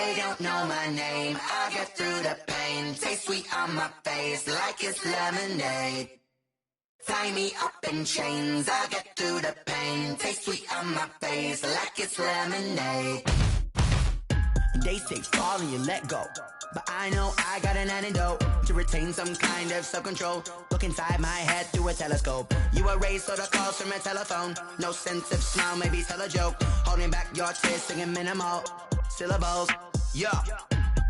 They don't know my name, I get through the pain. Taste sweet on my face like it's lemonade. Tie me up in chains, I get through the pain. Taste sweet on my face like it's lemonade. They say fall and you let go, but I know I got an antidote to retain some kind of self-control. Look inside my head through a telescope. You erase all the calls from a telephone. No sense of smile, maybe tell a joke. Holding back your tears, singing minimal syllables. Yeah,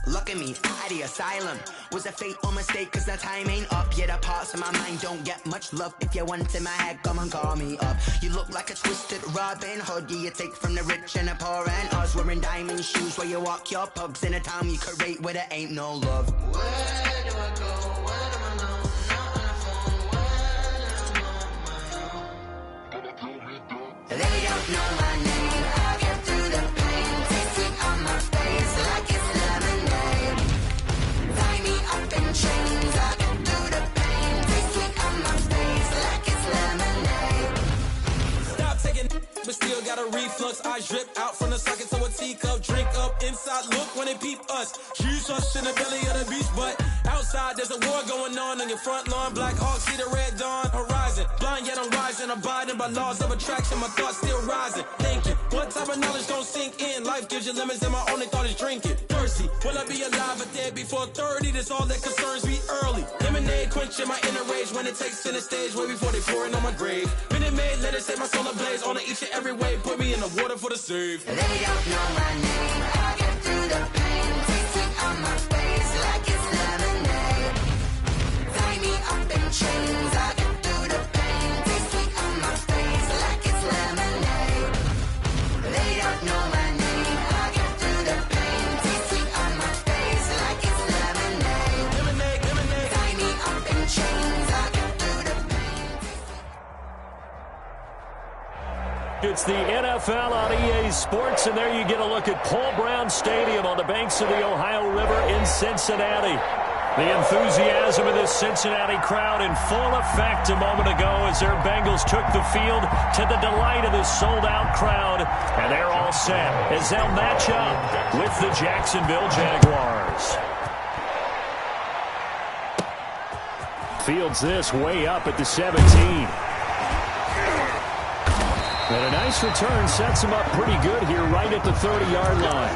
look at me, out of the asylum. Was a fate or mistake, cause the time ain't up. Yet the parts of my mind don't get much love. If you want in my head, come and call me up. You look like a twisted Robin Hood. Yeah, you take from the rich and the poor and us. Wearing diamond shoes where you walk your pugs. In a town you create where there ain't no love. Where do I go? Where do I know? Not on the phone when I'm on my own. They don't know my name, I get through the pain. Taste sweet on my face like it's lemonade. Tie me up in chains, I get through the pain. Taste sweet on my face like it's lemonade. Stop taking, but still got a reflux. Eyes drip out from the socket to a teacup. Drink up inside, look when they peep us. Use us in the belly of the beast, but outside there's a war going on your front lawn. Black Hawk, see the red dawn horizon. Blind yet I'm rising, abiding by laws of attraction. My thoughts still rising. Thinking, what type of knowledge don't sink in? Life gives you lemons and my only thought is drinking. Thirsty, will I be alive or dead before 30? That's all that concerns me early. Lemonade quenching my inner rage when it takes center stage way before they pour it on my grave. Minute Maid, let it set my soul ablaze on each and every way. Put me in the water for the save. They don't know my name, I get through the pain. Taste sweet on my face like it's lemonade. Tie me up in chains, I get through the pain. Taste sweet on my face like it's lemonade. They don't know my name, I get through the pain. Taste sweet on my face like it's lemonade. Lemonade, lemonade. Tie me up in chains, I get through the pain. It's the NFL on EA Sports, and there you get a look at Paul Brown Stadium on the banks of the Ohio River in Cincinnati. The enthusiasm of this Cincinnati crowd in full effect a moment ago as their Bengals took the field to the delight of this sold-out crowd. And they're all set as they'll match up with the Jacksonville Jaguars. Fields this way up at the 17. And a nice return sets him up pretty good here right at the 30-yard line.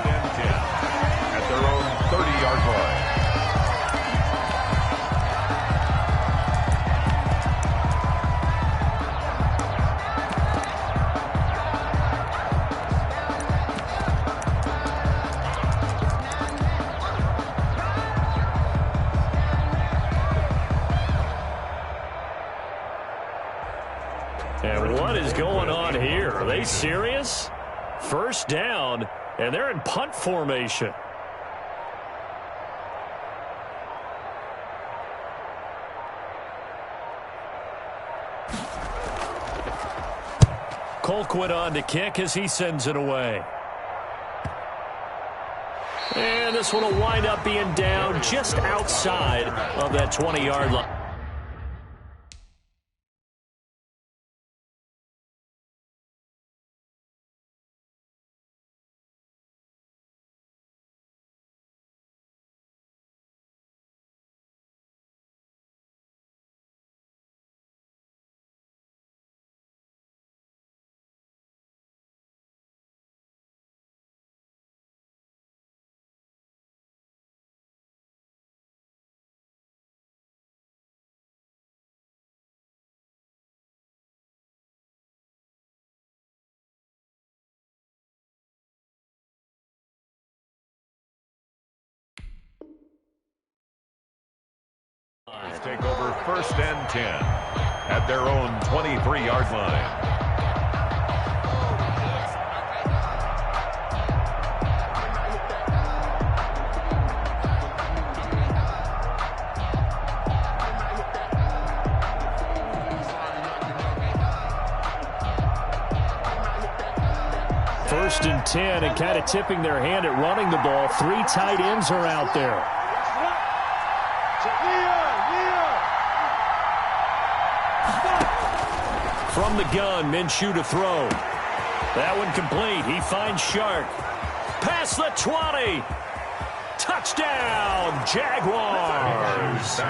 At their own 30-yard line. And what is going on here? Are they serious? First down, and they're in punt formation. Colquitt on to kick as he sends it away. And this one will wind up being down just outside of that 20-yard line. Take over 1st and 10 at their own 23-yard line. First and 10, and kind of tipping their hand at running the ball. 3 tight ends are out there. From the gun, Minshew to throw. That one complete. He finds Shark. Past the 20. Touchdown, Jaguars.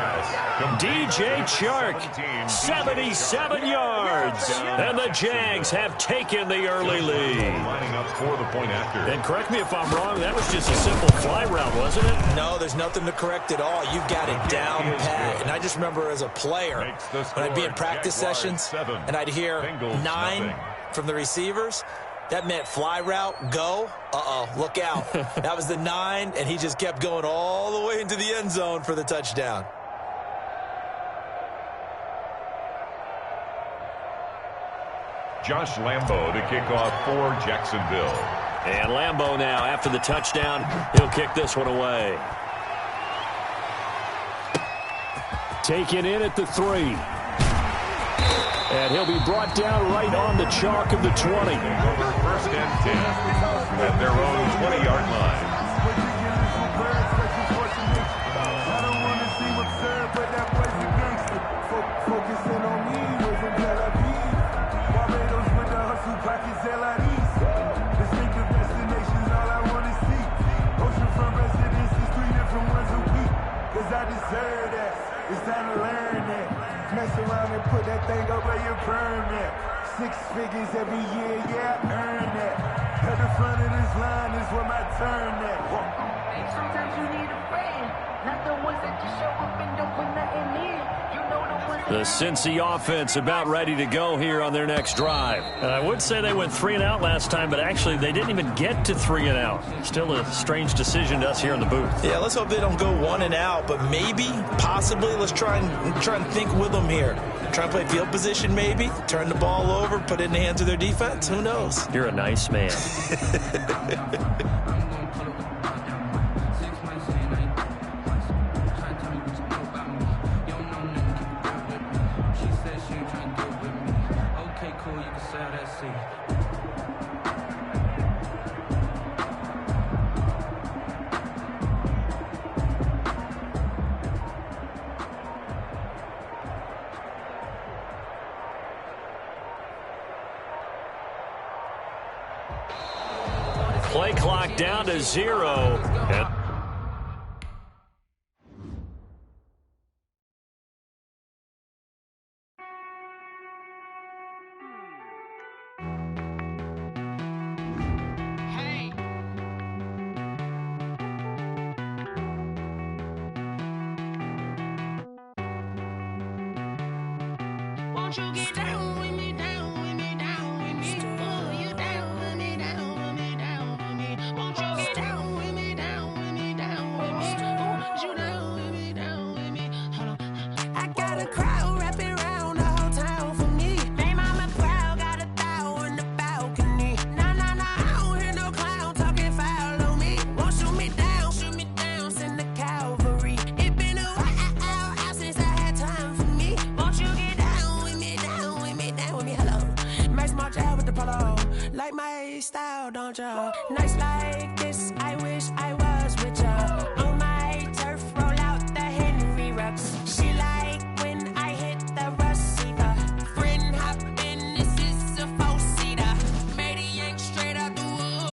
DJ Chark, 77 yards. And the Jags have taken the early lead. Lining up for the point after. And correct me if I'm wrong, that was just a simple fly route, wasn't it? No, there's nothing to correct at all. You got it down pat. And I just remember as a player, when I'd be in practice sessions, and I'd hear 9 from the receivers, that meant fly route, go. Uh-oh, look out. That was the 9, and he just kept going all the way into the end zone for the touchdown. Josh Lambo to kick off for Jacksonville. And Lambo now, after the touchdown, he'll kick this one away. Taken in at the 3. And he'll be brought down right on the chalk of the 20. First and 10 at their own 20-yard line. It's time to learn that. Mess around and put that thing over your permit. 6 figures every year, yeah, earn that. At the front of this line is where my turn at. Sometimes you need a friend, not the ones that just show up and don't put nothing in. You know the ones. The Cincy offense about ready to go here on their next drive. And I would say they went 3 and out last time, but actually they didn't even get to 3 and out. Still a strange decision to us here in the booth. Yeah, let's hope they don't go 1 and out, but maybe, possibly, let's try and think with them here. Try and play field position maybe, turn the ball over, put it in the hands of their defense. Who knows? You're a nice man. Play clock down to 0. And Won't you get down with me, down with me, down with me? Oh, you down with me, down with me, down with me. Won't you get down with me, down with me, down with me? Oh, you down with me, down with me? Hold on. I got a crowd wrapping around the whole town for me. Name on my crowd, got a thou in the balcony. Nah, nah, nah, I don't hear no clown talking foul on me. Won't shoot me down, send the cavalry. It been a while since I had time for me. Won't you get down with me, down with me, down with me? Hello. Max March out with the polo. Like my style, don't you? Nights like this, I wish I was with ya. On my turf, roll out the Henry Rux. She like when I hit the receiver. Friend hop in, this is a 4-seater. Made a yank straight out the wood.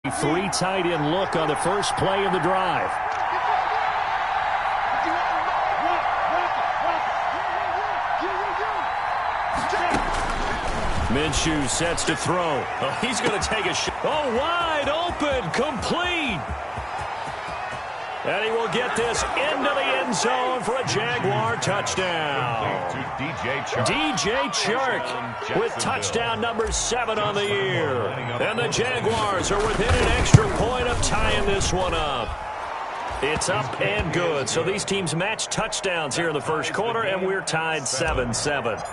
Three tight end look on the first play of the drive. Minshew sets to throw. Oh, he's going to take a shot. Oh, wide open, complete. And he will get this into the end zone for a Jaguar touchdown. DJ Chark with touchdown number 7 on the year. And the Jaguars are within an extra point of tying this one up. It's up and good. So these teams match touchdowns here in the first quarter, and we're tied 7-7.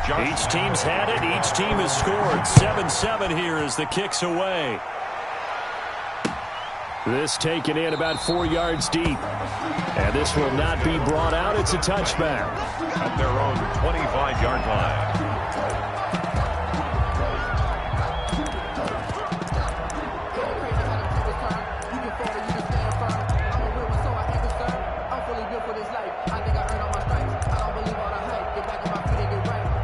Each team's had it. Each team has scored. 7-7 here as the kick's away. This taken in about 4 yards deep. And this will not be brought out. It's a touchback. At their own 25-yard line.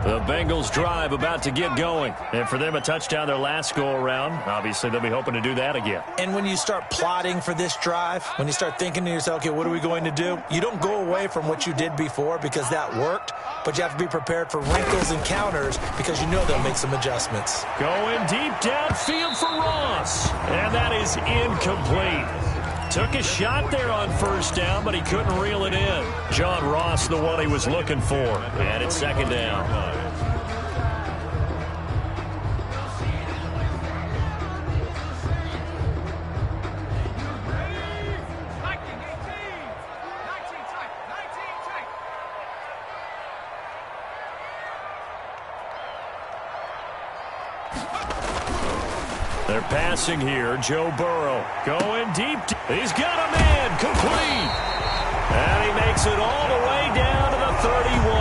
The Bengals drive about to get going. And for them, a touchdown their last go-around. Obviously, they'll be hoping to do that again. And when you start plotting for this drive, when you start thinking to yourself, okay, what are we going to do? You don't go away from what you did before because that worked, but you have to be prepared for wrinkles and counters because you know they'll make some adjustments. Going deep downfield for Ross. And that is incomplete. Took a shot there on first down, but he couldn't reel it in. John Ross, the one he was looking for. And it's second down. They're passing here. Joe Burrow going deep. He's got a man. Complete. And he makes it all the way down to the 31.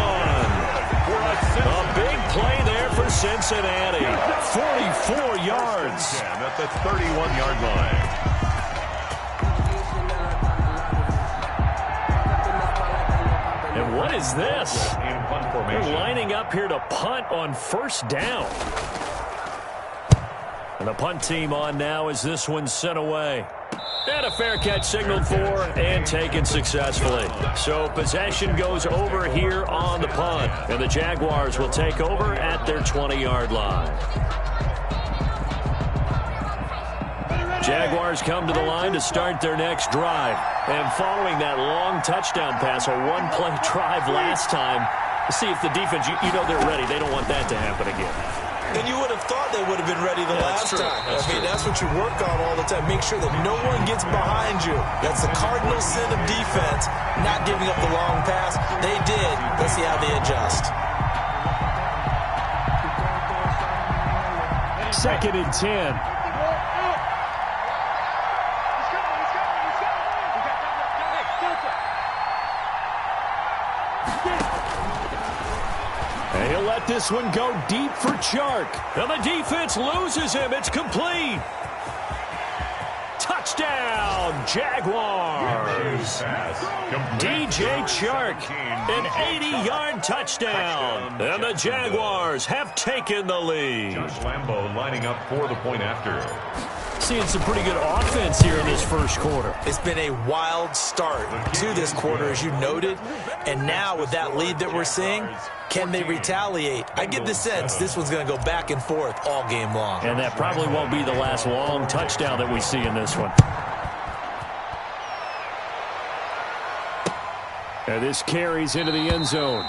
A big play there for Cincinnati. 44 yards. At the 31-yard line. And what is this? They're lining up here to punt on first down. And the punt team on now as this one's sent away. And a fair catch signaled for and taken successfully. So possession goes over here on the punt. And the Jaguars will take over at their 20-yard line. Jaguars come to the line to start their next drive. And following that long touchdown pass, a one-play drive last time, see if the defense, you know they're ready. They don't want that to happen again. And you would have thought they would have been ready the last time. That's what you work on all the time. Make sure that no one gets behind you. That's the cardinal sin of defense, not giving up the long pass. They did. Let's see how they adjust. 2nd and 10. And he'll let this one go deep for Chark. And the defense loses him. It's complete. Touchdown, Jaguars. DJ Chark, an 80-yard touchdown. And the Jaguars have taken the lead. Josh Lambo lining up for the point after. Seeing some pretty good offense here in this first quarter. It's been a wild start to this quarter, as you noted. And now with that lead that we're seeing, can they retaliate? I get the sense this one's going to go back and forth all game long. And that probably won't be the last long touchdown that we see in this one. And this carries into the end zone.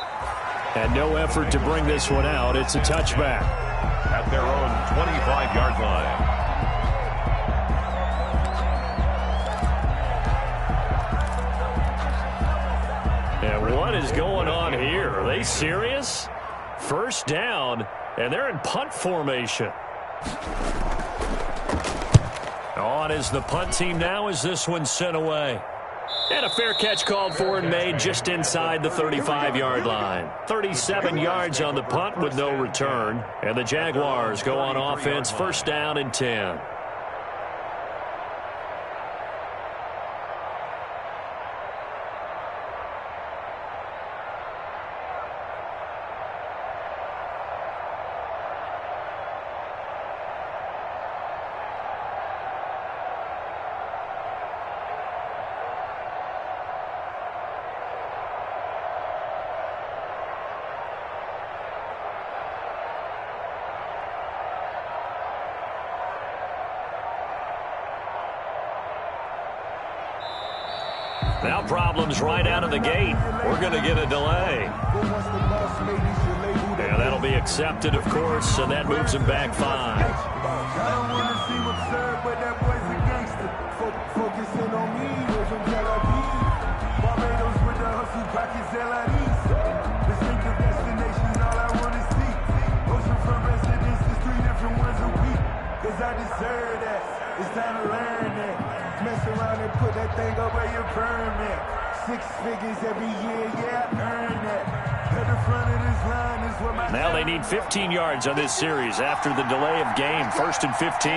And no effort to bring this one out. It's a touchback. At their own 25-yard line. And what is going on here? Are they serious? First down, and they're in punt formation. On is the punt team now as this one's sent away. And a fair catch called for and made just inside the 35-yard line. 37 yards on the punt with no return. And the Jaguars go on offense, first down and 10. Now problems right out of the gate. We're going to get a delay. Yeah, that'll be accepted, of course, and that moves him back 5. I don't want to seem absurd, but that boy's a gangster. Focusing on me, those from Tel Aviv. Barbados with the hustle pockets, LIDs. Distinctive destinations, all I want to see. Oceanfront residences, 3 different ones a week. Cause I deserve that. It's time to learn that. Mess around and put that thing up where your permit. 6 figures every year, yeah, I earn that. At the front of this line is what my... Now they need 15 yards on this series after the delay of game. 1st and 15.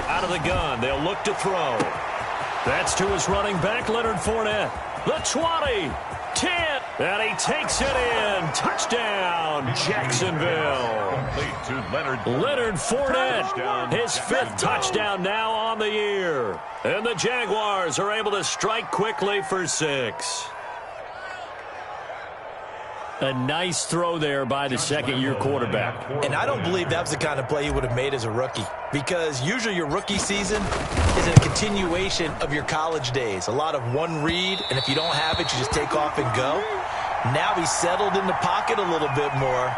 Out of the gun, they'll look to throw. That's to his running back, Leonard Fournette. The 20, 10, and he takes it in. Touchdown, Jacksonville. Leonard Fournette, his 5th touchdown now on the year. And the Jaguars are able to strike quickly for 6. A nice throw there by the second-year quarterback. And I don't believe that was the kind of play he would have made as a rookie, because usually your rookie season is a continuation of your college days. A lot of one read, and if you don't have it, you just take off and go. Now he's settled in the pocket a little bit more,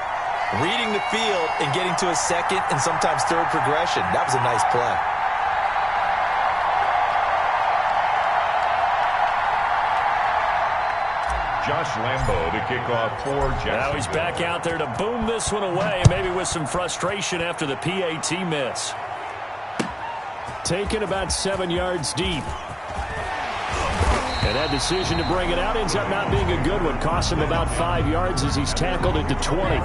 reading the field and getting to a second and sometimes third progression. That was a nice play. Josh Lambo to kick off for Jacksonville. Now he's back out there to boom this one away, maybe with some frustration after the PAT miss. Taken about 7 yards deep. And that decision to bring it out ends up not being a good one. Costs him about 5 yards as he's tackled at the 20.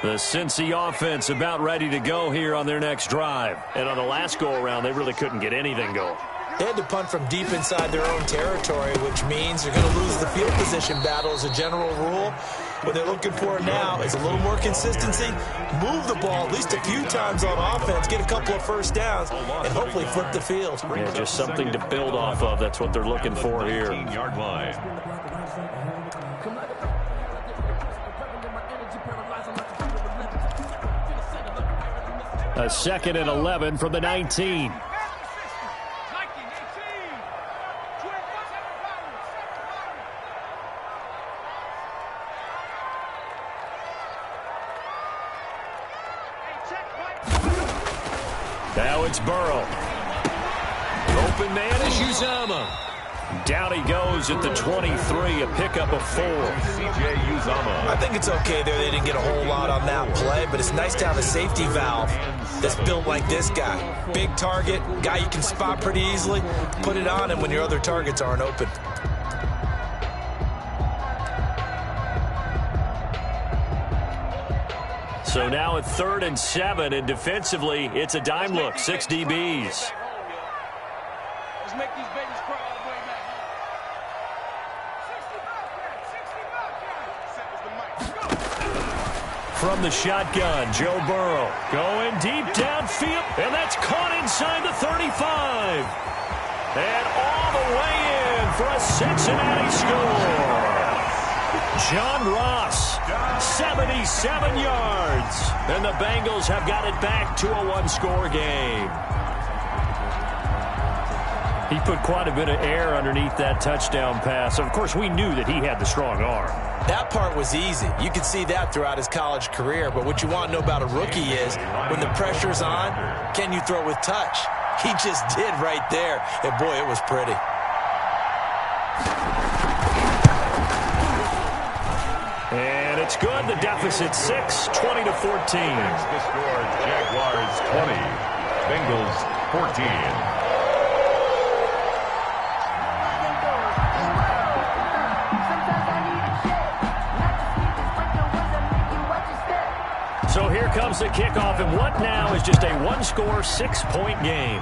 The Cincy offense about ready to go here on their next drive. And on the last go-around, they really couldn't get anything going. They had to punt from deep inside their own territory, which means they're going to lose the field position battle as a general rule. What they're looking for now is a little more consistency, move the ball at least a few times on offense, get a couple of first downs, and hopefully flip the field. Yeah, just something to build off of. That's what they're looking for here. 15-yard line. A 2nd and 11 from the 19. Now it's Burrow. Open man is Uzama. Down he goes at the 23, a pickup of 4. C.J. Uzama. I think it's okay there. They didn't get a whole lot on that play, but it's nice to have a safety valve that's built like this guy. Big target, guy you can spot pretty easily. Put it on him when your other targets aren't open. So now at 3rd and 7, and defensively, it's a dime look, 6 DBs. Let's make these babies cry all the way back home. From the shotgun, Joe Burrow going deep downfield, and that's caught inside the 35. And all the way in for a Cincinnati score. John Ross, 77 yards. And the Bengals have got it back to a one-score game. He put quite a bit of air underneath that touchdown pass. Of course, we knew that he had the strong arm. That part was easy. You could see that throughout his college career. But what you want to know about a rookie is when the pressure's on, can you throw with touch? He just did right there. And, boy, it was pretty. And it's good. The deficit 6, 20-14. The score, Jaguars 20, Bengals 14. here comes the kickoff, and what now is just a one-score, 6-point game.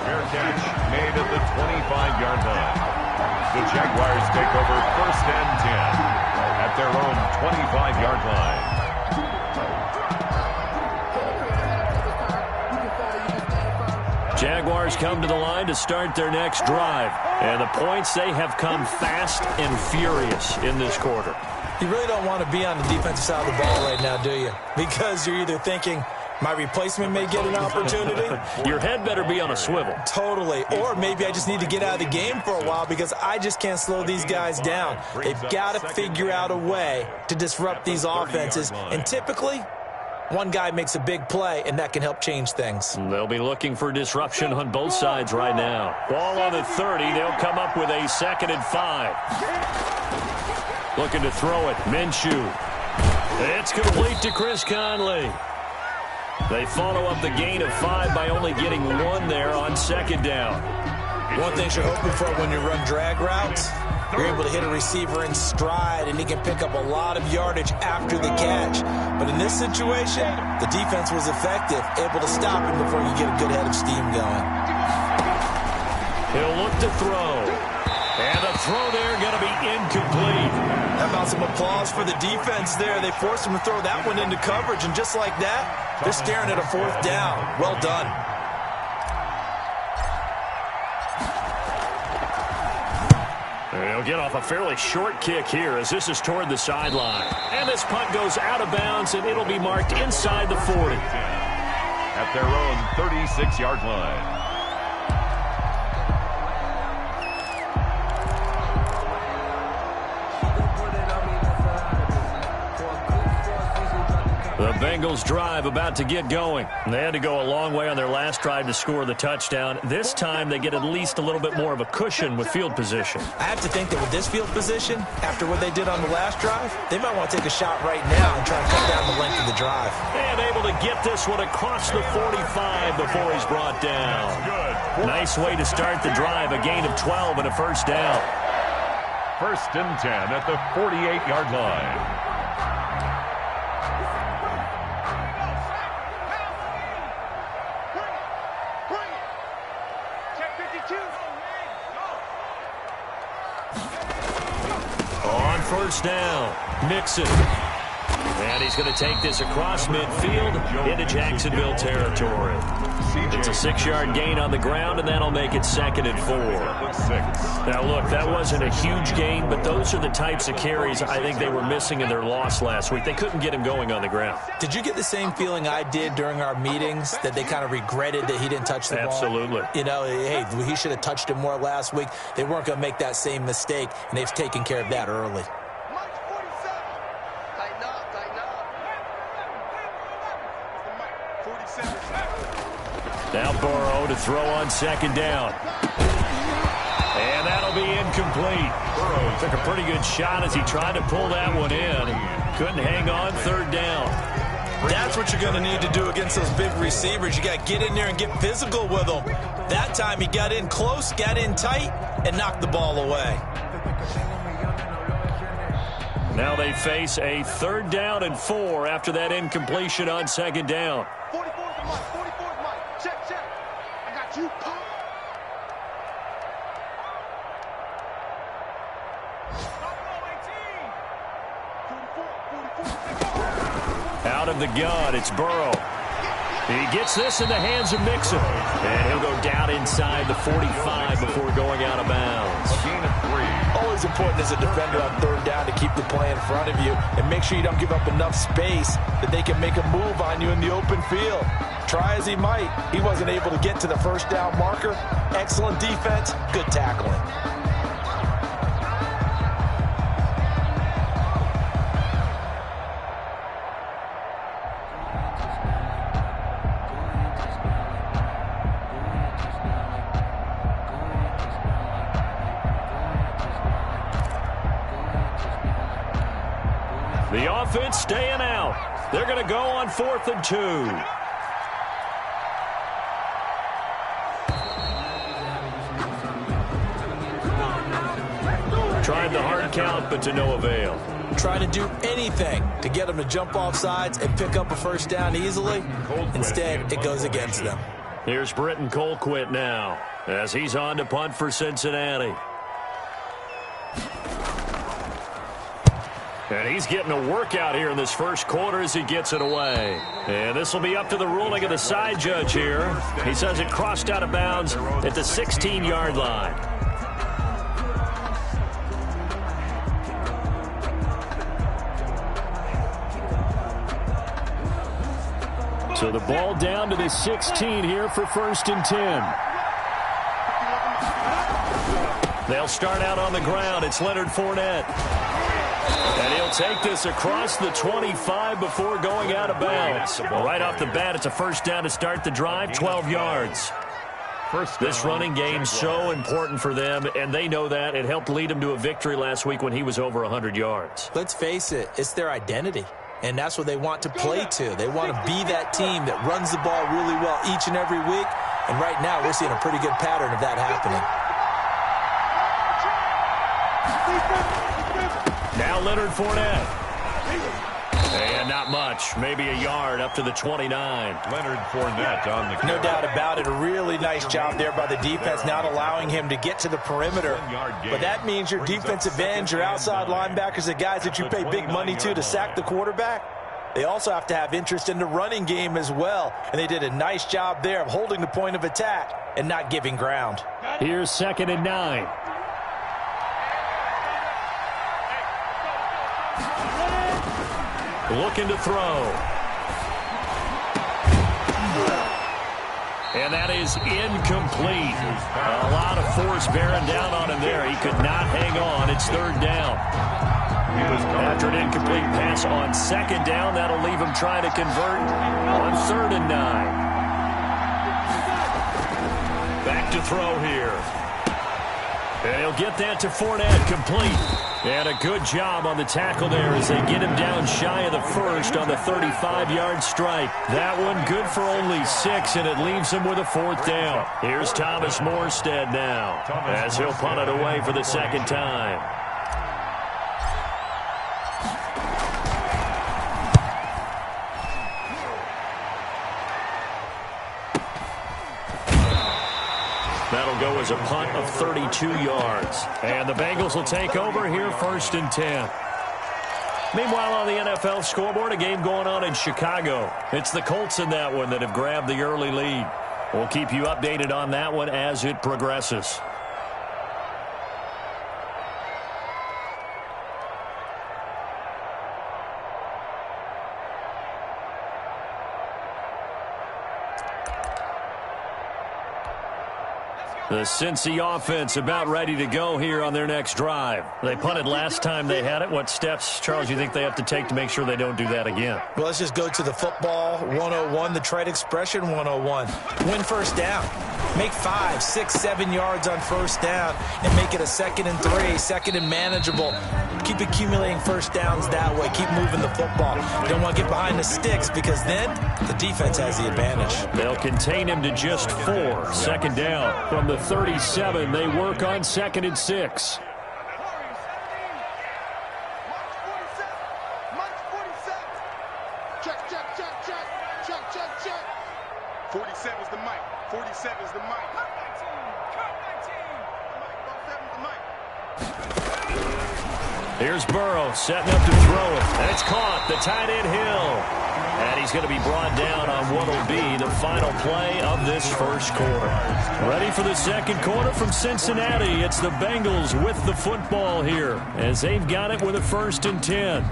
Fair catch made at the 25-yard line. The Jaguars take over 1st and 10 at their own 25-yard line. Jaguars come to the line to start their next drive. And the points, they have come fast and furious in this quarter. You really don't want to be on the defensive side of the ball right now, do you? Because you're either thinking, my replacement may get an opportunity. Your head better be on a swivel. Totally. Or maybe I just need to get out of the game for a while because I just can't slow these guys down. They've got to figure out a way to disrupt these offenses. And typically, one guy makes a big play, and that can help change things. They'll be looking for disruption on both sides right now. Ball on the 30. They'll come up with a 2nd and 5. Looking to throw it. Minshew. It's complete to Chris Conley. They follow up the gain of 5 by only getting 1 there on 2nd down. One thing you're hoping for when you run drag routes, you're able to hit a receiver in stride, and he can pick up a lot of yardage after the catch. But in this situation, the defense was effective, able to stop him before you get a good head of steam going. He'll look to throw. And the throw there going to be incomplete. How about some applause for the defense there? They forced him to throw that one into coverage, and just like that, they're staring at a 4th down. Well done. He'll get off a fairly short kick here as this is toward the sideline. And this punt goes out of bounds, and it'll be marked inside the 40. At their own 36-yard line. The Bengals drive about to get going. They had to go a long way on their last drive to score the touchdown. This time they get at least a little bit more of a cushion with field position. I have to think that with this field position, after what they did on the last drive, they might want to take a shot right now and try and cut down the length of the drive. And able to get this one across the 45 before he's brought down. Nice way to start the drive, a gain of 12 and a 1st down. 1st and 10 at the 48-yard line. On 1st down, Mixon. And he's going to take this across midfield into Jacksonville territory. It's a 6-yard gain on the ground, and that'll make it 2nd and 4. Now, look, that wasn't a huge gain, but those are the types of carries I think they were missing in their loss last week. They couldn't get him going on the ground. Did you get the same feeling I did during our meetings, that they kind of regretted that he didn't touch the ball? Absolutely. You know, hey, he should have touched it more last week. They weren't going to make that same mistake, and they've taken care of that early. Now Burrow to throw on 2nd down. And that'll be incomplete. Burrow took a pretty good shot as he tried to pull that one in. Couldn't hang on 3rd down. That's what you're going to need to do against those big receivers. You got to get in there and get physical with them. That time he got in close, got in tight, and knocked the ball away. Now they face a 3rd down and 4 after that incompletion on 2nd down. 44 is Mike. 44 is Mike. Check. I got you. Out of the gun, it's Burrow. He gets this in the hands of Mixon. And he'll go down inside the 45 before going out of bounds. A gain of 3. Always important as a defender on 3rd down to keep the play in front of you and make sure you don't give up enough space that they can make a move on you in the open field. Try as he might, he wasn't able to get to the 1st down marker. Excellent defense, good tackling. The offense staying out. They're going to go on 4th and 2. Tried the hard count, but to no avail. trying to do anything to get them to jump off sides and pick up a first down easily. Instead, it goes against them. Here's Britton Colquitt now as he's on to punt for Cincinnati. And he's getting a workout here in this first quarter as he gets it away. And this will be up to the ruling of the side judge here. He says it crossed out of bounds at the 16-yard line. So the ball down to the 16 here for 1st and 10. They'll start out on the ground. It's Leonard Fournette. And he'll take this across the 25 before going out of bounds. Right off the bat, it's a first down to start the drive, 12 yards. This running game's so important for them, and they know that. It helped lead them to a victory last week when he was over 100 yards. Let's face it, it's their identity. And that's what they want to play to. They want to be that team that runs the ball really well each and every week. And right now, we're seeing a pretty good pattern of that happening. Now Leonard Fournette. And not much. Maybe a yard up to the 29. Leonard Fournette on the carry. No doubt about it. A really nice job there by the defense, not allowing him to get to the perimeter. But that means your defensive ends, your outside linebackers, the guys that you pay big money to sack the quarterback, they also have to have interest in the running game as well. And they did a nice job there of holding the point of attack and not giving ground. Here's 2nd and 9. Looking to throw. And that is incomplete. A lot of force bearing down on him there. He could not hang on. It's 3rd down. After an incomplete pass on 2nd down, that'll leave him trying to convert on 3rd and 9. Back to throw here. And he'll get that to Fournette, complete. And a good job on the tackle there as they get him down shy of the first on the 35-yard strike. That one good for only 6, and it leaves him with a 4th down. Here's Thomas Morstead now as he'll punt it away for the 2nd time. That'll go as a punt of 32 yards. And the Bengals will take over here 1st and 10. Meanwhile, on the NFL scoreboard, a game going on in Chicago. It's the Colts in that one that have grabbed the early lead. We'll keep you updated on that one as it progresses. The Cincy offense about ready to go here on their next drive. They punted last time they had it. What steps, Charles, you think they have to take to make sure they don't do that again? Well, let's just go to the football 101, the trade expression 101. Win first down. Make 5, 6, 7 yards on first down and make it a 2nd and 3, 2nd and manageable. Keep accumulating first downs that way. Keep moving the football. You don't want to get behind the sticks because then the defense has the advantage. They'll contain him to just 4. 2nd down from the 37. They work on 2nd and 6. Check. 47 is the mic. 47 is the mic. Here's Burrow setting up to throw it. And it's caught. The tight end Hill. And he's going to be brought down on what will be the final play of this first quarter. Ready for the 2nd quarter from Cincinnati. It's the Bengals with the football here as they've got it with a 1st and 10.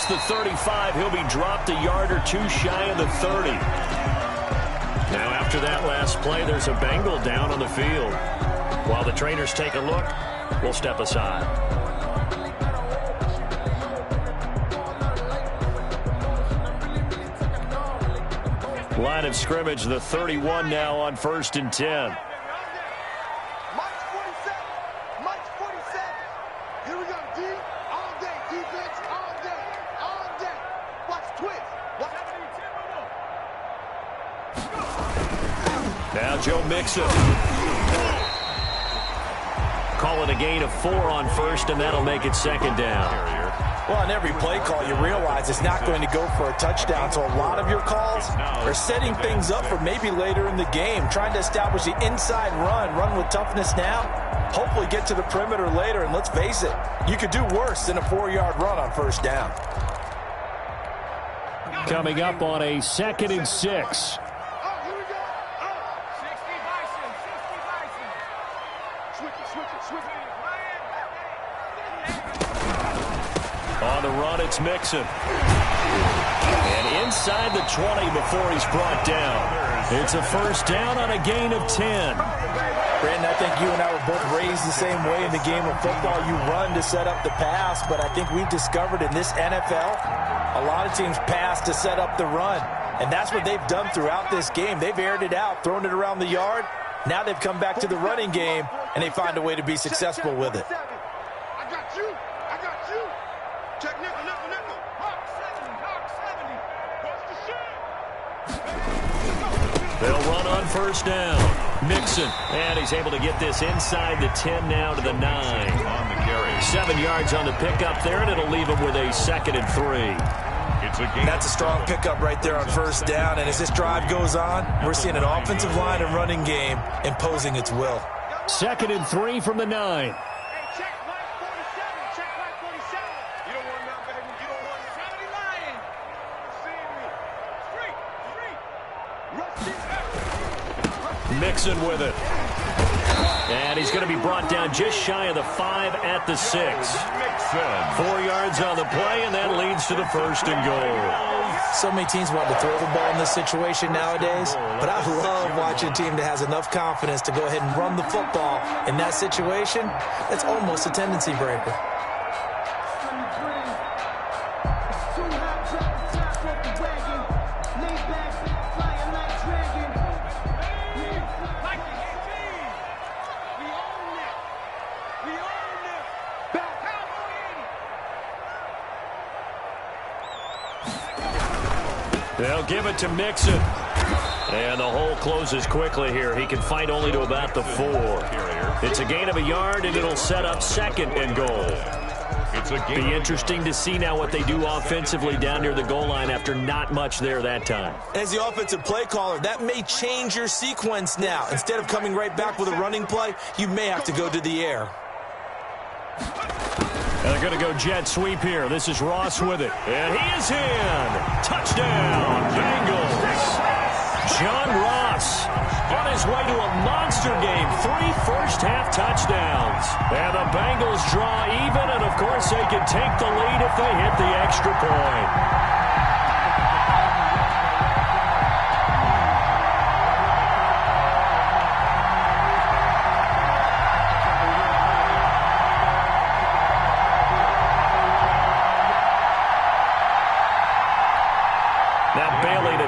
The 35, he'll be dropped a yard or 2 shy of the 30. Now after that last play, there's a Bengal down on the field. While the trainers take a look, we'll step aside. Line of scrimmage, the 31 now on 1st and 10. Now Joe Mixon. Call it a gain of 4 on 1st, and that'll make it 2nd down. Well, on every play call, you realize it's not going to go for a touchdown, so a lot of your calls are setting things up for maybe later in the game, trying to establish the inside run with toughness now, hopefully get to the perimeter later, and let's face it, you could do worse than a 4-yard run on 1st down. Coming up on a 2nd and 6. On the run, it's Mixon. And inside the 20 before he's brought down. It's a 1st down on a gain of 10. Brandon, I think you and I were both raised the same way in the game of football. You run to set up the pass, but I think we've discovered in this NFL, a lot of teams pass to set up the run. And that's what they've done throughout this game. They've aired it out, thrown it around the yard. Now they've come back to the running game, and they find a way to be successful with it. I got you. Check nickel. Hawk 70. They'll run on 1st down. Mixon, and he's able to get this inside the 10 now to the 9. On the carry. 7 yards on the pickup there, and it'll leave him with a 2nd and 3. That's a strong pickup right there on 1st down, and as this drive goes on, we're seeing an offensive line and running game imposing its will. 2nd and 3 from the 9. Check line 47. Check line 47. You don't want none, baby. You don't want 70 lying. See me. Street. Mixon with it. And he's going to be brought down just shy of the 5 at the 6. 4 yards on the play, and that leads to the 1st and goal. So many teams want to throw the ball in this situation nowadays, but I love watching a team that has enough confidence to go ahead and run the football. In that situation, it's almost a tendency breaker. They'll give it to Mixon. And the hole closes quickly here. He can fight only to about the 4. It's a gain of a yard, and it'll set up 2nd and goal. Be interesting to see now what they do offensively down near the goal line after not much there that time. As the offensive play caller, that may change your sequence now. Instead of coming right back with a running play, you may have to go to the air. And they're going to go jet sweep here. This is Ross with it. And he is in. Touchdown, Bengals. John Ross on his way to a monster game. 3 first-half touchdowns. And the Bengals draw even, and, of course, they can take the lead if they hit the extra point.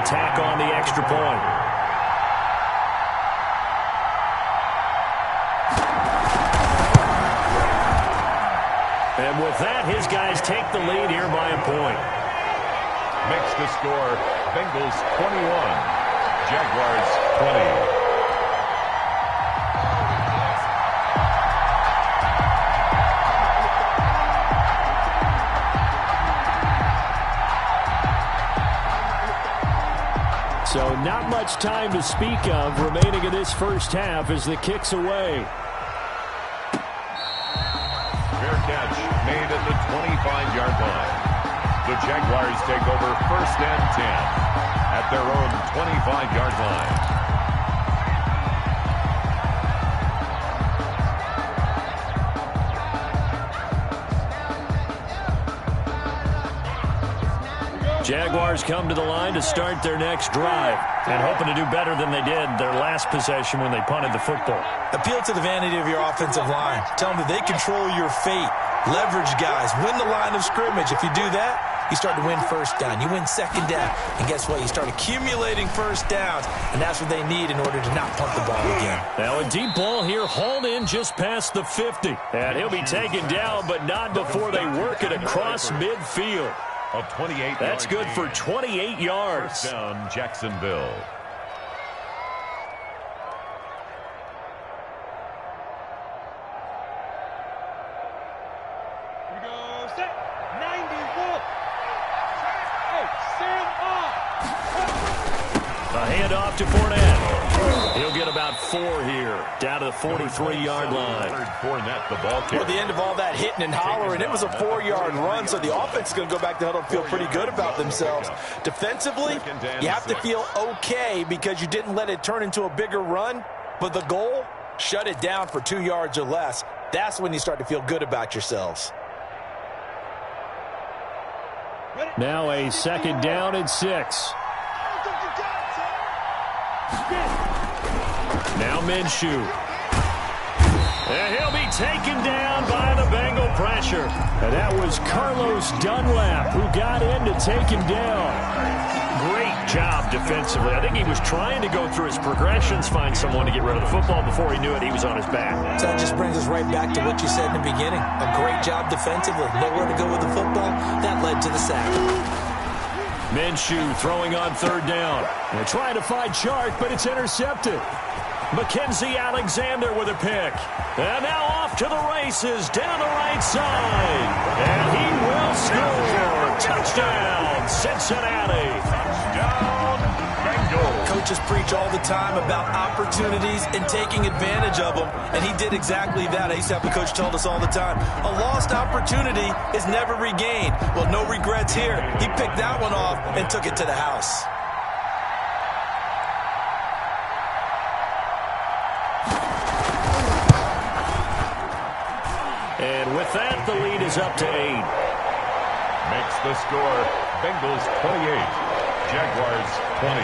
Tack on the extra point. And with that, his guys take the lead here by a point. Makes the score Bengals 21, Jaguars 20. So not much time to speak of remaining in this first half as the kick's away. Fair catch made at the 25-yard line. The Jaguars take over 1st and 10 at their own 25-yard line. Jaguars come to the line to start their next drive and hoping to do better than they did their last possession when they punted the football. Appeal to the vanity of your offensive line. Tell them that they control your fate. Leverage guys. Win the line of scrimmage. If you do that, you start to win first down. You win second down. And guess what? You start accumulating first downs. And that's what they need in order to not punt the ball again. Now a deep ball here, hauled in just past the 50. And he'll be taken down, but not before they work it across midfield. A 28. That's good for 28 yards. First down, Jacksonville. A handoff to Fournette. He'll get about 4 here, down to the 43-yard line. Fournette, the ball carrier. At the end of all that hitting and hollering, it was a 4-yard run, so the offense is going to go back to huddle and feel pretty good about themselves. Defensively, you have to feel okay because you didn't let it turn into a bigger run, but the goal, shut it down for 2 yards or less. That's when you start to feel good about yourselves. Now a second down and 6. Now Minshew. And he'll be taken down by the Bengal pressure. And that was Carlos Dunlap who got in to take him down. Great job defensively. I think he was trying to go through his progressions, find someone to get rid of the football. Before he knew it, he was on his back. So that just brings us right back to what you said in the beginning. A great job defensively. Nowhere to go with the football. That led to the sack. Minshew throwing on third down. They're trying to find Chark, but it's intercepted. Mackenzie Alexander with a pick. And now off to the races down the right side. And he will score. Touchdown, Cincinnati. Touchdown, Bengals. Coaches preach all the time about opportunities and taking advantage of them, and he did exactly that. I used to have a coach told us all the time, a lost opportunity is never regained. Well, no regrets here. He picked that one off and took it to the house. And with that, the lead is up to 8. Makes the score Bengals 28, Jaguars 20.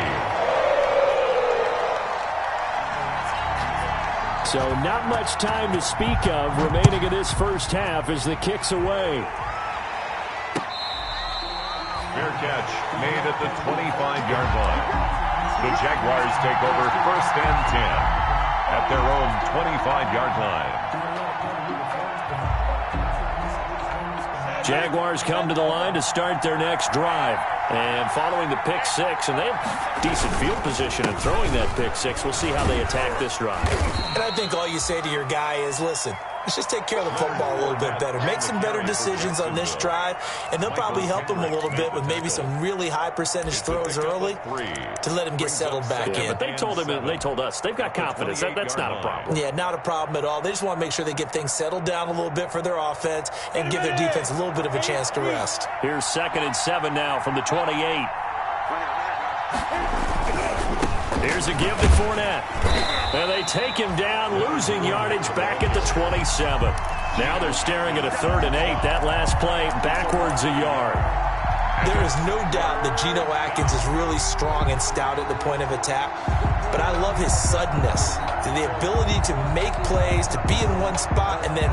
So not much time to speak of remaining in this first half as the kick's away. Fair catch made at the 25-yard line. The Jaguars take over first and 10 at their own 25-yard line. Jaguars come to the line to start their next drive. And following the pick six, and they have decent field position in throwing that pick six. We'll see how they attack this drive. And I think all you say to your guy is, listen, let's just take care of the football a little bit better. Make some better decisions on this drive, and they'll probably help him a little bit with maybe some really high percentage throws early to let him get settled back in. But they told him, and they told us, they've got confidence. That's not a problem. Yeah, not a problem at all. They just want to make sure they get things settled down a little bit for their offense and give their defense a little bit of a chance to rest. Here's 2nd and 7 now from the 28. Here's a give to Fournette. And they take him down, losing yardage back at the 27. Now they're staring at a 3rd and 8. That last play, backwards a yard. There is no doubt that Geno Atkins is really strong and stout at the point of attack. But I love his suddenness, the ability to make plays, to be in one spot, and then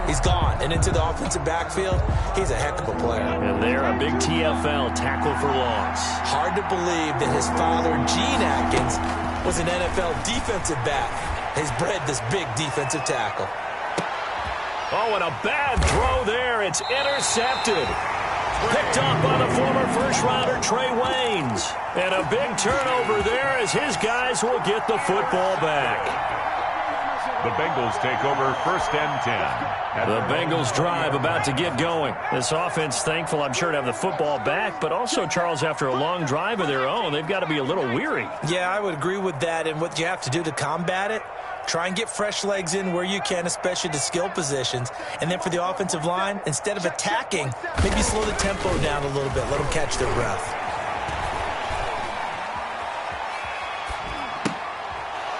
he's gone. And into the offensive backfield, he's a heck of a player. And they're a big TFL, tackle for loss. Hard to believe that his father, Gene Atkins, was an NFL defensive back. He's bred this big defensive tackle. Oh, and a bad throw there. It's intercepted. Picked up by the former first-rounder Trey Waynes. And a big turnover there as his guys will get the football back. The Bengals take over first and 10. The Bengals drive about to get going. This offense thankful, I'm sure, to have the football back, but also, Charles, after a long drive of their own, they've got to be a little weary. Yeah, I would agree with that, and what you have to do to combat it, try and get fresh legs in where you can, especially the skill positions. And then for the offensive line, instead of attacking, maybe slow the tempo down a little bit. Let them catch their breath.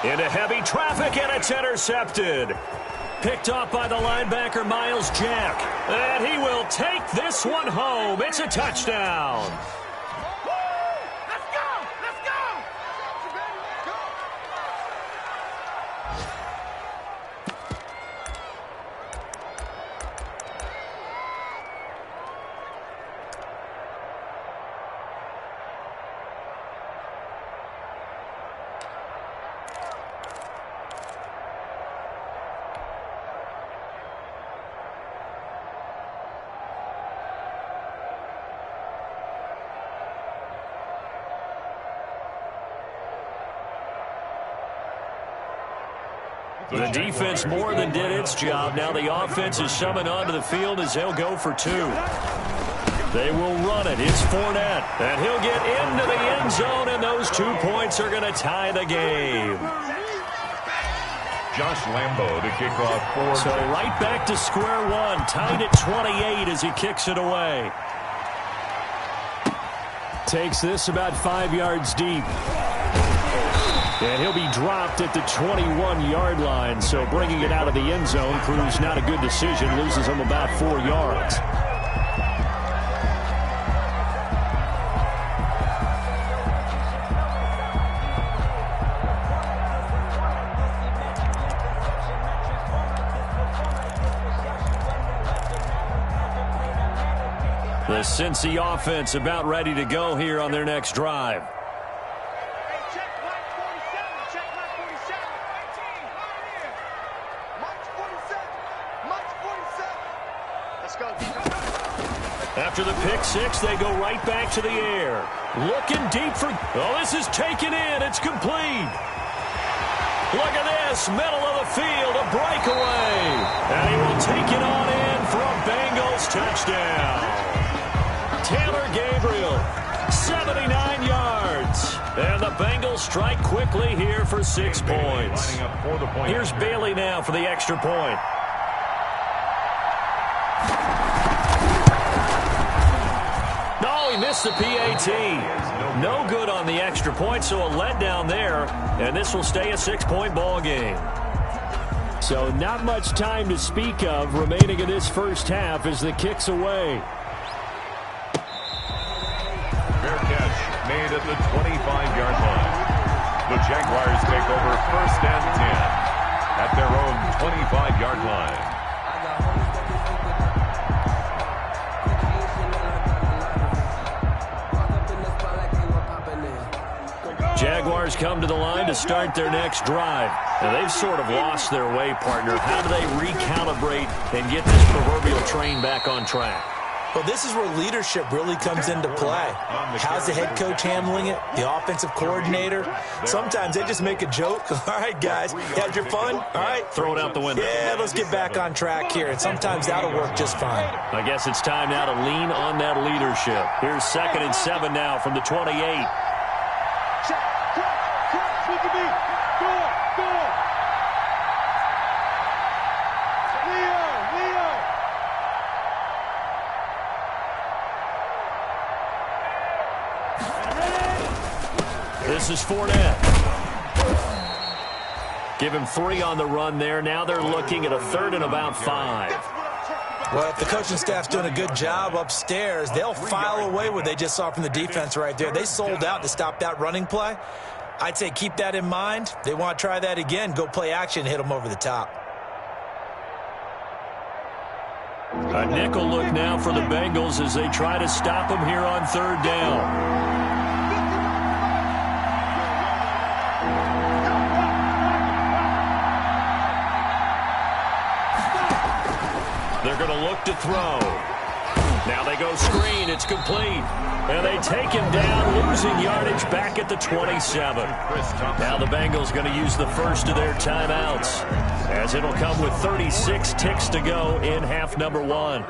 Into heavy traffic, and it's intercepted. Picked off by the linebacker, Miles Jack. And he will take this one home. It's a touchdown. The defense more than did its job. Now the offense is summoned onto the field as they'll go for 2. They will run it. It's Fournette. And he'll get into the end zone, and those 2 points are going to tie the game. Josh Lambo to kick off for. So right back to square one, tied at 28 as he kicks it away. Takes this about 5 yards deep. And he'll be dropped at the 21-yard line. So bringing it out of the end zone proves not a good decision. Loses him about 4 yards. The Cincy offense about ready to go here on their next drive. Hey, check Mike 47. Check Mike 47. 18, right here. Mike 47. Mike 47. Let's go. After the pick six, they go right back to the air. Looking deep for... Oh, this is taken in. It's complete. Look at this. Middle of the field. A breakaway. And he will take it on in for a Bengals touchdown. Taylor Gabriel, 79 yards. And the Bengals strike quickly here for 6 points. Here's Bailey now for the extra point. No, he missed the PAT. No good on the extra point, so a letdown there. And this will stay a 6-point ball game. So not much time to speak of remaining in this first half as the kick's away. Fair catch made at the 25-yard line. The Jaguars take over 1st and 10 at their own 25-yard line. Jaguars come to the line to start their next drive. Now they've sort of lost their way, partner. How do they recalibrate and get this proverbial train back on track? Well, this is where leadership really comes into play. How's the head coach handling it? The offensive coordinator? Sometimes they just make a joke. All right, guys, you had your fun? All right. Throw it out the window. Yeah, let's get back on track here. And sometimes that'll work just fine. I guess it's time now to lean on that leadership. Here's 2nd and 7 now from the 28. Check. Look at me. Go. Leo. This is Fournette. Give him 3 on the run there. Now they're looking at a 3rd and about 5. Well, if the coaching staff's doing a good job upstairs, they'll file away what they just saw from the defense right there. They sold out to stop that running play. I'd say keep that in mind. They want to try that again. Go play action, hit them over the top. A nickel look now for the Bengals as they try to stop him here on 3rd down. They're going to look to throw. Now they go screen. It's complete. And they take him down, losing yardage back at the 27. Now the Bengals going to use the first of their timeouts, as it'll come with 36 ticks to go in half number 1.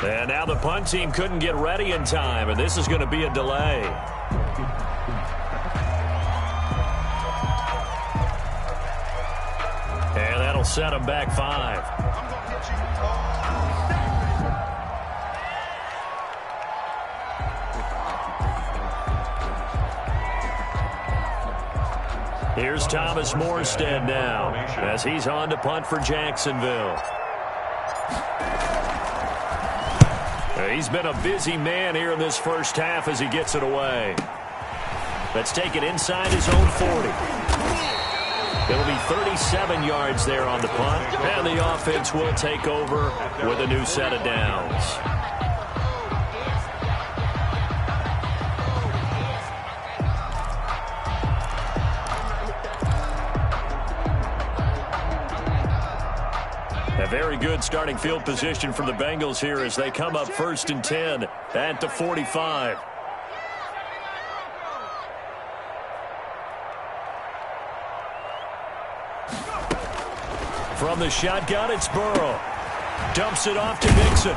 And now the punt team couldn't get ready in time, and this is going to be a delay. And that'll set them back 5. Here's Thomas Morstead now, as he's on to punt for Jacksonville. He's been a busy man here in this first half as he gets it away. Let's take it inside his own 40. It'll be 37 yards there on the punt, and the offense will take over with a new set of downs. A very good starting field position for the Bengals here as they come up 1st and 10 at the 45. From the shotgun, it's Burrow. Dumps it off to Mixon.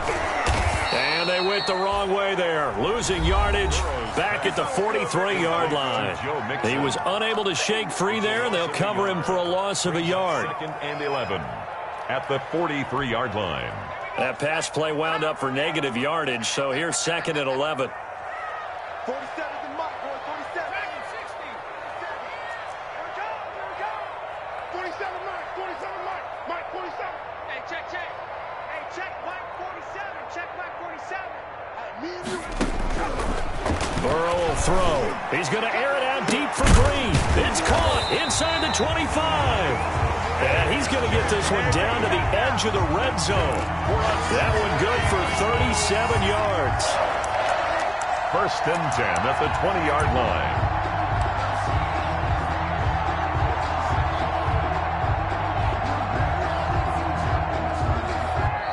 And they went the wrong way there, losing yardage back at the 43-yard line. He was unable to shake free there, and they'll cover him for a loss of a yard. 2nd and 11 at the 43-yard line. That pass play wound up for negative yardage, so here's 2nd and 11. 47 is the mark, boy. 47. 60. Here we go. Here we go. 47 mark. 47 mark. Mark 47. Hey, check. Hey, check mark 47. Check mark 47. Me and you. Burrow will throw. He's going to air it out deep for Green. It's caught inside the 25. And he's going to get this one down to the edge of the red zone. That one good for 37 yards. 1st and 10 at the 20-yard line.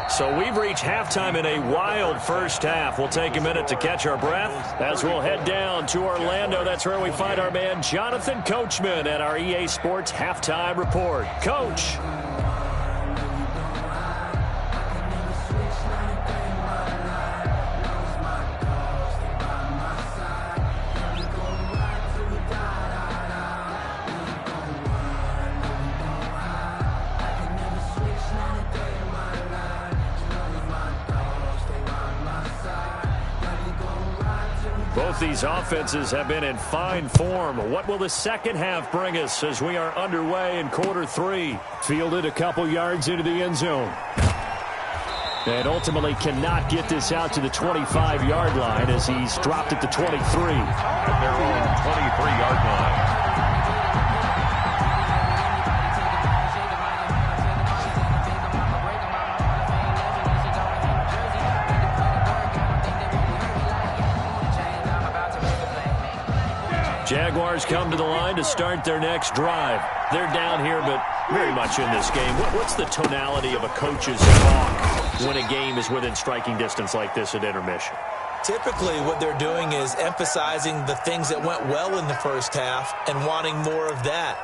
So we've reached halftime in a wild first half. We'll take a minute to catch our breath as we'll head down to Orlando. That's where we find our man Jonathan Coachman at our EA Sports Halftime Report. Coach. Both these offenses have been in fine form. What will the second half bring us as we are underway in quarter 3? Fielded a couple yards into the end zone. And ultimately cannot get this out to the 25-yard line as he's dropped at the 23. At their own 23-yard line. Jaguars come to the line to start their next drive. They're down here, but very much in this game. What's the tonality of a coach's talk when a game is within striking distance like this at intermission? Typically, what they're doing is emphasizing the things that went well in the first half and wanting more of that.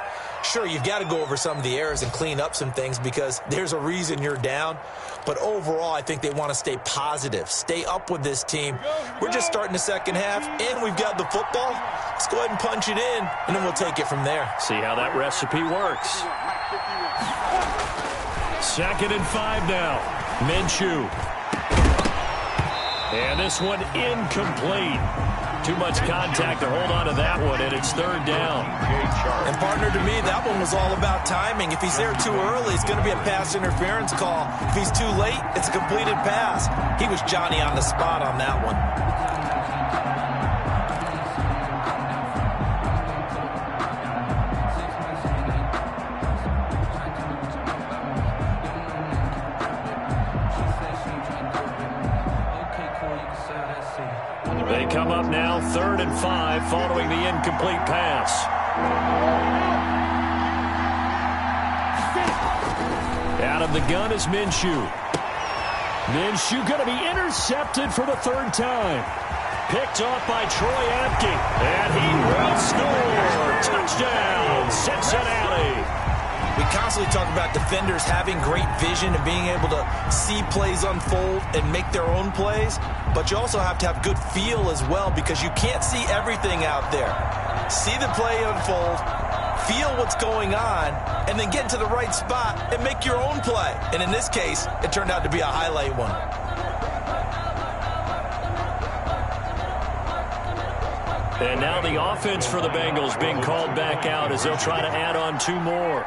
Sure, you've got to go over some of the errors and clean up some things because there's a reason you're down. But overall, I think they want to stay positive, stay up with this team. We're just starting the second half, and we've got the football. Let's go ahead and punch it in, and then we'll take it from there. See how that recipe works. 2nd and 5 now. Minshew. And this one incomplete. Too much contact to hold on to that one, and it's 3rd down. And, partner, to me, that one was all about timing. If he's there too early, it's going to be a pass interference call. If he's too late, it's a completed pass. He was Johnny on the spot on that one. They come up now 3rd and 5 following the incomplete pass. Out of the gun is Minshew. Minshew going to be intercepted for the 3rd time. Picked off by Troy Apke. And he will score. Touchdown, Cincinnati. We constantly talk about defenders having great vision and being able to see plays unfold and make their own plays. But you also have to have good feel as well because you can't see everything out there. See the play unfold, feel what's going on, and then get into the right spot and make your own play. And in this case, it turned out to be a highlight one. And now the offense for the Bengals being called back out as they'll try to add on 2 more.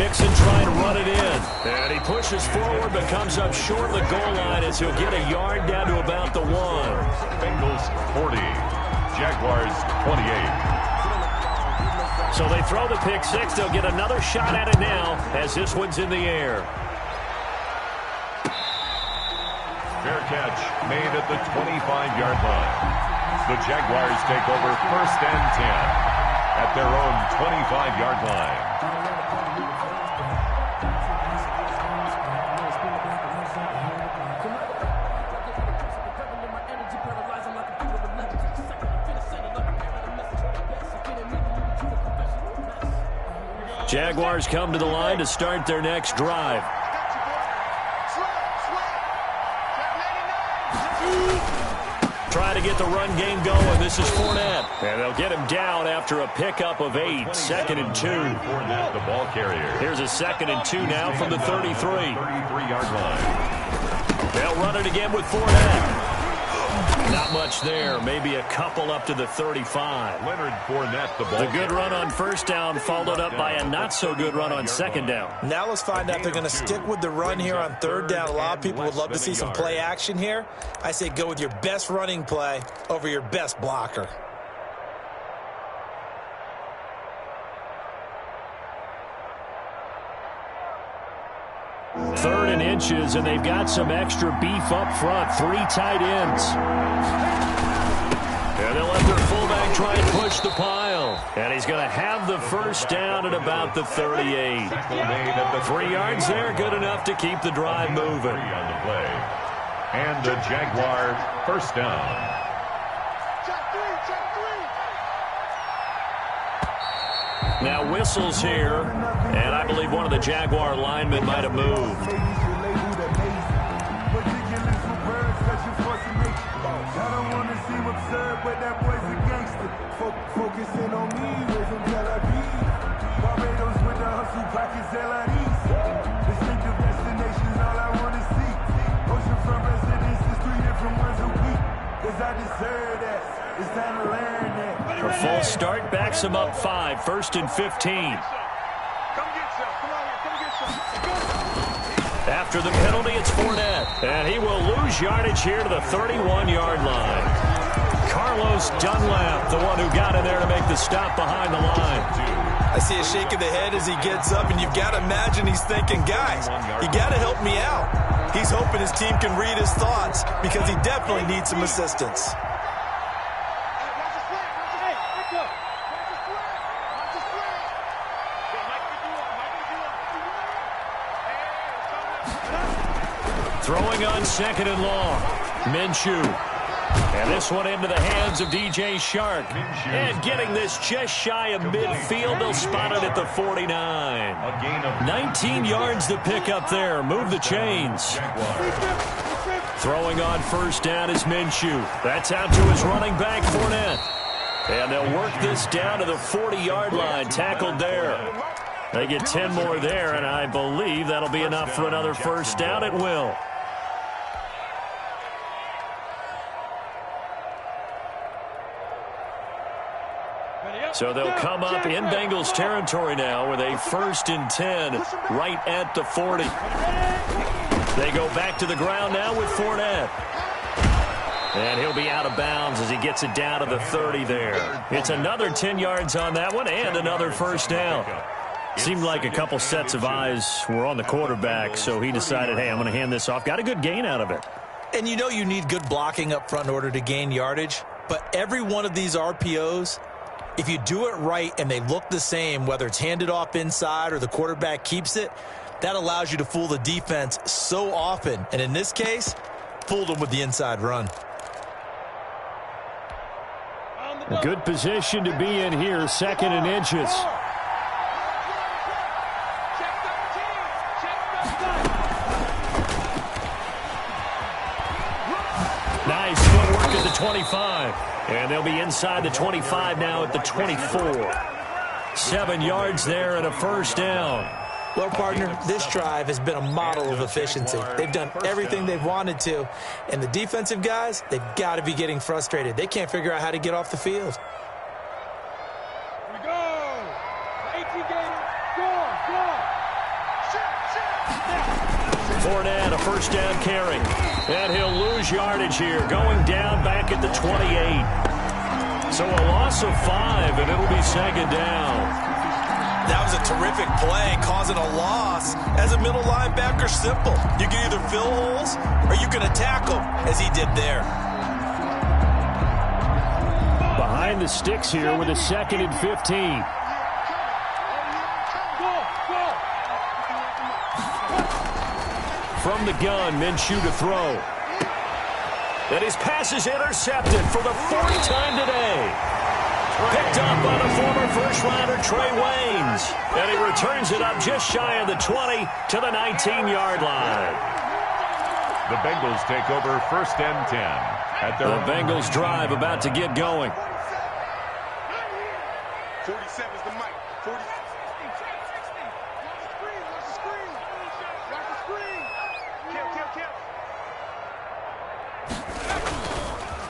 Mixon trying to run it in. And he pushes forward but comes up short of the goal line as he'll get a yard down to about the 1. Bengals 40, Jaguars 28. So they throw the pick six. They'll get another shot at it now as this one's in the air. Fair catch made at the 25-yard line. The Jaguars take over 1st and 10 at their own 25-yard line. Jaguars come to the line to start their next drive. Try to get the run game going. This is Fournette. And they'll get him down after a pickup of 8. 2nd and 2. Fournette, the ball carrier. Here's a 2nd and 2 now from the 33. 33-yard line. They'll run it again with Fournette. Not much there. Maybe a couple up to the 35. Leonard Fournette, the ball The good run on 1st down followed up by a not-so-good run on 2nd down. Now let's find out if they're going to stick with the run here on 3rd down. A lot of people would love to see some play action here. I say go with your best running play over your best blocker. Third and inches, and they've got some extra beef up front. 3 tight ends. And they'll let their fullback try and push the pile. And he's going to have the 1st down at about the 38. 3 yards there, good enough to keep the drive moving. On the play. And the Jaguar 1st down. Now whistles here, and I believe one of the Jaguar linemen might have moved. Focusing on me, from Tel Aviv. Barbados with the hustle pockets, LIDs. Distinctive destinations, all I want to see. Oceanfront residences, 3 different ones a week. Cause I deserve that. It's time to learn that. A false start backs him up 5, 1st and 15. Come get some. Come on here. Come get some. After the penalty, it's Fournette. And he will lose yardage here to the 31-yard line. Carlos Dunlap, the one who got in there to make the stop behind the line. I see a shake of the head as he gets up, and you've got to imagine he's thinking, guys, you got to help me out. He's hoping his team can read his thoughts because he definitely needs some assistance. Throwing on 2nd and long. Minshew. And this one into the hands of DJ Shark. And getting this just shy of midfield. They'll spot it at the 49. 19 yards to pick up there. Move the chains. Throwing on 1st down is Minshew. That's out to his running back, Fournette. And they'll work this down to the 40-yard line. Tackled there. They get 10 more there, and I believe that'll be enough for another 1st down. It will. So they'll come up in Bengals territory now with a 1st and 10 right at the 40. They go back to the ground now with Fournette. And he'll be out of bounds as he gets it down to the 30 there. It's another 10 yards on that one and another 1st down. Seemed like a couple sets of eyes were on the quarterback, so he decided, hey, I'm going to hand this off. Got a good gain out of it. And you know you need good blocking up front in order to gain yardage, but every one of these RPOs, if you do it right and they look the same, whether it's handed off inside or the quarterback keeps it, that allows you to fool the defense so often. And in this case, fooled them with the inside run. A good position to be in here, 2nd and inches. Nice footwork at the 25. And they'll be inside the 25 now at the 24. 7 yards there and a 1st down. Well, partner, this drive has been a model of efficiency. They've done everything they've wanted to. And the defensive guys, they've got to be getting frustrated. They can't figure out how to get off the field. Here we go. 18 Gators. Go on. first down carry. And he'll lose yardage here, going down back at the 28. So a loss of 5, and it'll be second down. That was a terrific play, causing a loss. As a middle linebacker, simple. You can either fill holes or you can attack them, as he did there. Behind the sticks here with a 2nd and 15. From the gun, Minshew to throw. And his pass is intercepted for the 4th time today. Picked up by the former first-rounder Trey Waynes. And he returns it up just shy of the 20 to the 19-yard line. The Bengals take over 1st and 10. At their the Bengals drive about to get going. 47 is the mic. 40. Watch the screen. Watch the screen. Kill.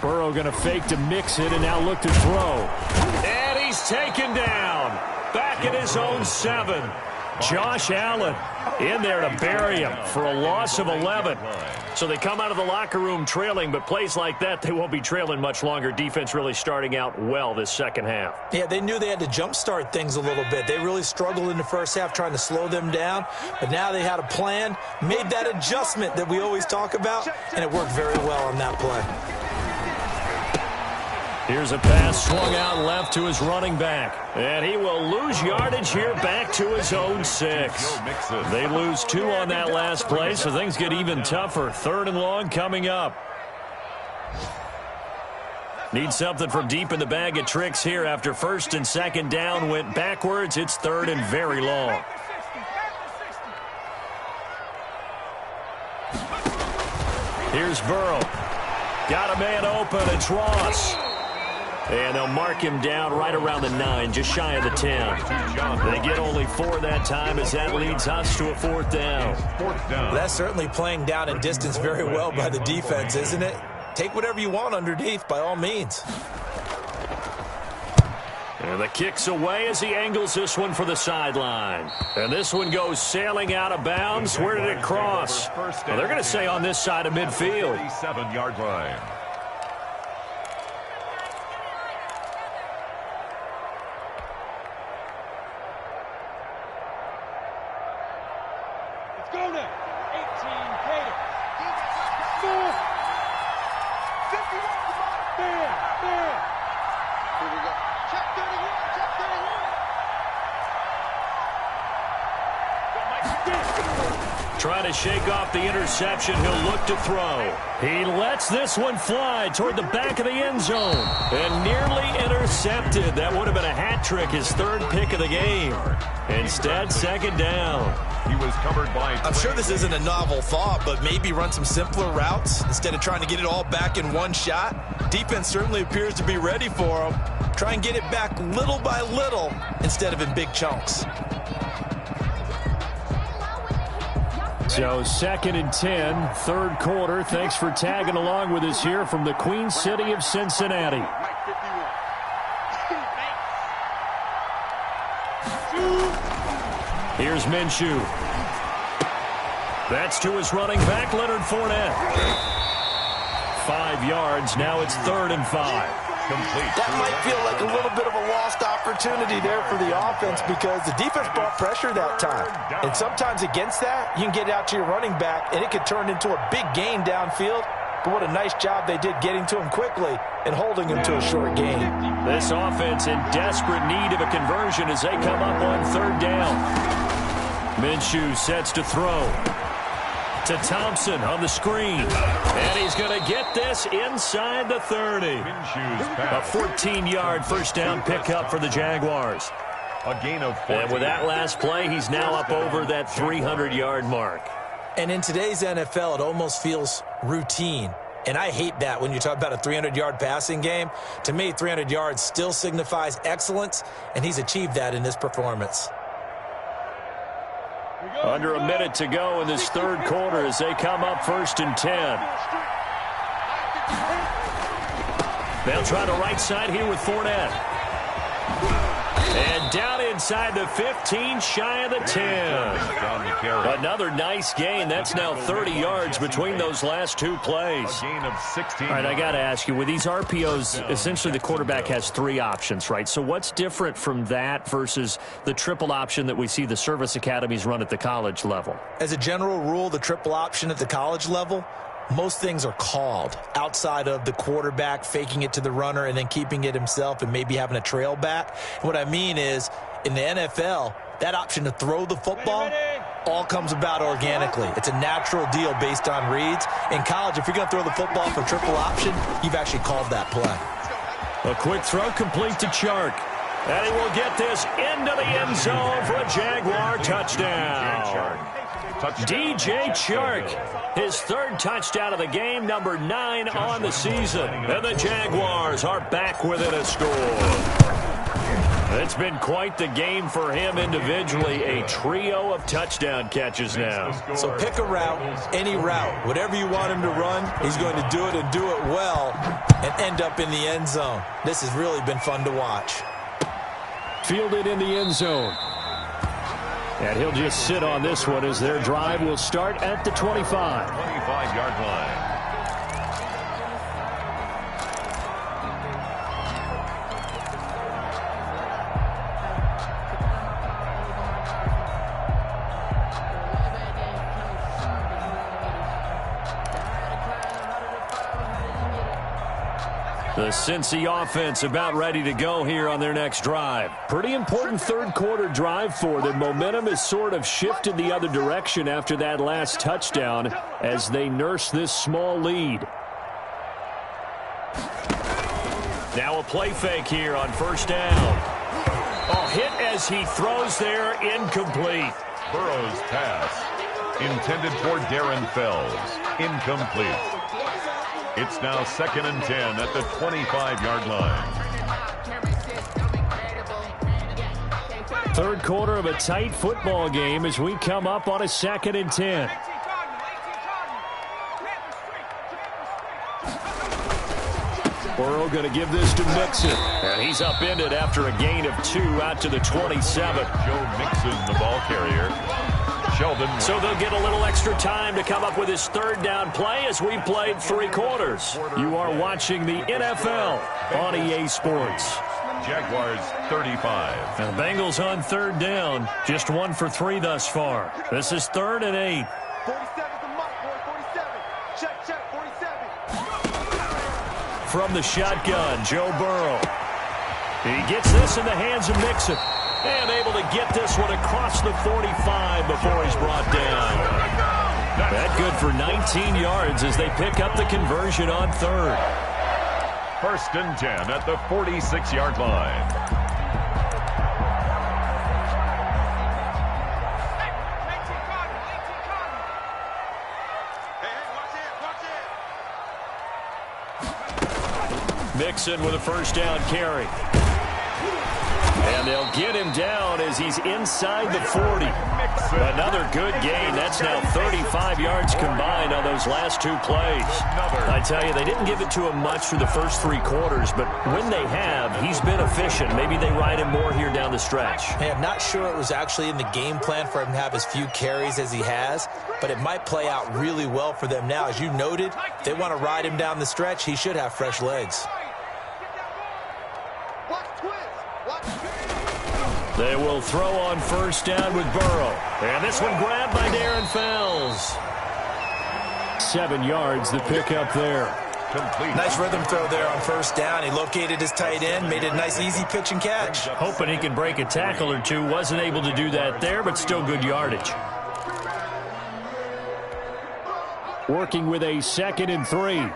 Burrow going to fake to mix it and now look to throw. And he's taken down. Back at his own 7. Josh Allen in there to bury him for a loss of 11. So they come out of the locker room trailing, but plays like that, they won't be trailing much longer. Defense really starting out well this second half. Yeah, they knew they had to jumpstart things a little bit. They really struggled in the first half trying to slow them down, but now they had a plan, made that adjustment that we always talk about, and it worked very well on that play. Here's a pass swung out left to his running back. And he will lose yardage here back to his own 6. They lose 2 on that last play, so things get even tougher. 3rd and long coming up. Need something from deep in the bag of tricks here after 1st and 2nd down went backwards. It's 3rd and very long. Here's Burrow. Got a man open. It's Ross. And they'll mark him down right around the 9, just shy of the 10. They get only 4 that time as that leads us to a 4th down. That's certainly playing down and distance very well by the defense, isn't it? Take whatever you want underneath, by all means. And the kick's away as he angles this one for the sideline. And this one goes sailing out of bounds. Where did it cross? Well, they're going to say on this side of midfield. 37-yard line. Trying to shake off the interception. He'll look to throw. He lets this one fly toward the back of the end zone. And nearly intercepted. That would have been a hat trick, his 3rd pick of the game. Instead, 2nd down. He was covered by... I'm sure this isn't a novel thought, but maybe run some simpler routes instead of trying to get it all back in one shot. Defense certainly appears to be ready for him. Try and get it back little by little instead of in big chunks. So 2nd and 10, 3rd quarter. Thanks for tagging along with us here from the Queen City of Cincinnati. Here's Minshew. That's to his running back, Leonard Fournette. 5 yards. Now it's 3rd and 5. Complete. That might feel like a little bit of a lost opportunity there for the offense because the defense brought pressure that time. And sometimes against that, you can get out to your running back, and it could turn into a big gain downfield. But what a nice job they did getting to him quickly and holding him to a short gain. This offense in desperate need of a conversion as they come up on 3rd down. Minshew sets to throw. To Thompson on the screen. And he's going to get this inside the 30. A 14-yard first down pickup for the Jaguars. A gain of 4. And with that last play, he's now up over that 300-yard mark. And in today's NFL, it almost feels routine. And I hate that when you talk about a 300-yard passing game. To me, 300 yards still signifies excellence, and he's achieved that in this performance. Under a minute to go in this 3rd quarter as they come up 1st and 10. They'll try the right side here with Fournette. And down in inside the 15, shy of the 10. Another nice gain. That's now 30 yards between those last two plays. A gain of 16. All right, I got to ask you, with these RPOs, essentially the quarterback has 3 options, right? So what's different from that versus the triple option that we see the service academies run at the college level? As a general rule, the triple option at the college level, most things are called outside of the quarterback faking it to the runner and then keeping it himself and maybe having a trail back. What I mean is, in the NFL, that option to throw the football all comes about organically. It's a natural deal based on reads. In college, if you're going to throw the football for triple option, you've actually called that play. A quick throw complete to Chark. And he will get this into the end zone for a Jaguar touchdown. DJ Chark, his 3rd touchdown of the game, number 9 on the season. And the Jaguars are back within a score. It's been quite the game for him individually, a trio of touchdown catches now. So pick a route, any route, whatever you want him to run, he's going to do it and do it well and end up in the end zone. This has really been fun to watch. Fielded in the end zone. And he'll just sit on this one as their drive will start at the 25. 25-yard line. The Cincy offense about ready to go here on their next drive. Pretty important 3rd quarter drive for them. Momentum has sort of shifted the other direction after that last touchdown as they nurse this small lead. Now a play fake here on 1st down. A hit as he throws there, incomplete. Burrow's pass intended for Darren Fells. Incomplete. It's now 2nd and 10 at the 25-yard line. 3rd quarter of a tight football game as we come up on a 2nd and 10. Burrow going to give this to Mixon. And he's upended after a gain of 2 out to the 27. Joe Mixon, the ball carrier. So they'll get a little extra time to come up with his 3rd down play as we played 3 quarters. You are watching the NFL on EA Sports. Jaguars 35. And the Bengals on 3rd down. Just 1 for 3 thus far. This is 3rd and 8. 47's the mark, boy. 47. Check, 47. From the shotgun, Joe Burrow. He gets this in the hands of Mixon. And able to get this one across the 45 before he's brought down. That good for 19 yards as they pick up the conversion on 3rd. 1st and 10 at the 46-yard line. Mixon with a 1st down carry. And they'll get him down as he's inside the 40. Another good gain. That's now 35 yards combined on those last 2 plays. I tell you, they didn't give it to him much through the first 3 quarters, but when they have, he's been efficient. Maybe they ride him more here down the stretch. Hey, I'm not sure it was actually in the game plan for him to have as few carries as he has, but it might play out really well for them now. As you noted, if they want to ride him down the stretch, he should have fresh legs. They will throw on 1st down with Burrow. And this one grabbed by Darren Fells. 7 yards the pickup there. Complete. Nice rhythm throw there on 1st down. He located his tight end, made it a nice easy pitch and catch. Hoping he can break a tackle or 2. Wasn't able to do that there, but still good yardage. Working with a 2nd and 3.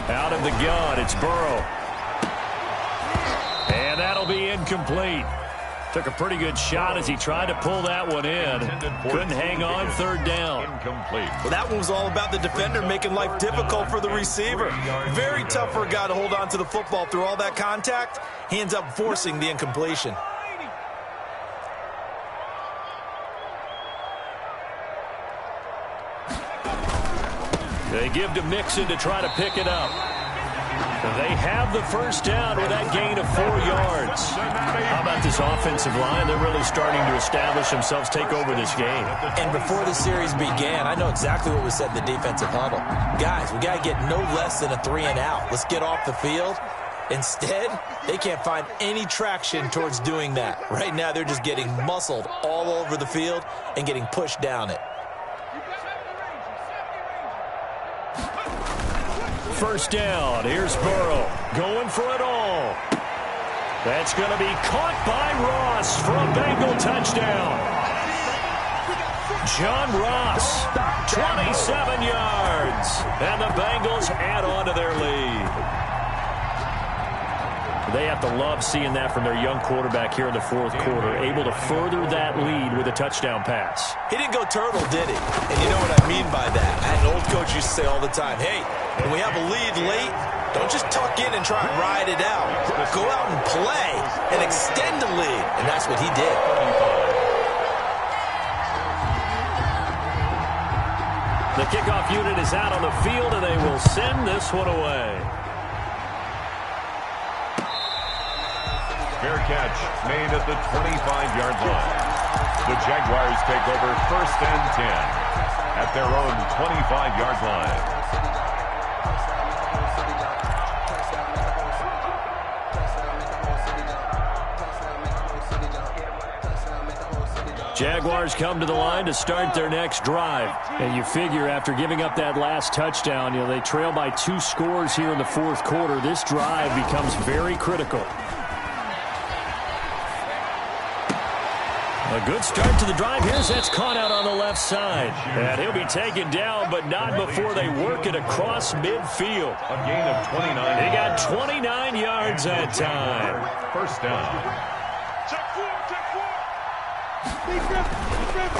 Out of the gun, it's Burrow. And that'll be incomplete. Took a pretty good shot as he tried to pull that one in. Couldn't hang on, third down. Incomplete. Well, that one was all about the defender making life difficult for the receiver. Very tough for a guy to hold on to the football through all that contact. He ends up forcing the incompletion. They give to Mixon to try to pick it up. They have the first down with that gain of 4 yards. How about this offensive line? They're really starting to establish themselves, take over this game. And before the series began, I know exactly what was said in the defensive huddle. Guys, we got to get no less than a 3-and-out. Let's get off the field. Instead, they can't find any traction towards doing that. Right now, they're just getting muscled all over the field and getting pushed down it. First down. Here's Burrow going for it all. That's going to be caught by Ross for a Bengal touchdown. John Ross, 27 yards. And the Bengals add on to their lead. They have to love seeing that from their young quarterback here in the fourth quarter, able to further that lead with a touchdown pass. He didn't go turtle, did he? And you know what I mean by that. I had an old coach used to say all the time, hey, when we have a lead late, don't just tuck in and try and ride it out. Go out and play and extend the lead. And that's what he did. The kickoff unit is out on the field, and they will send this one away. Fair catch made at the 25-yard line. The Jaguars take over first and 10 at their own 25-yard line. Jaguars come to the line to start their next drive. And you figure after giving up that last touchdown, they trail by 2 scores here in the fourth quarter. This drive becomes very critical. A good start to the drive. That's caught out on the left side. And he'll be taken down, but not before they work it across midfield. A gain of 29. He got 29 yards that time. First down.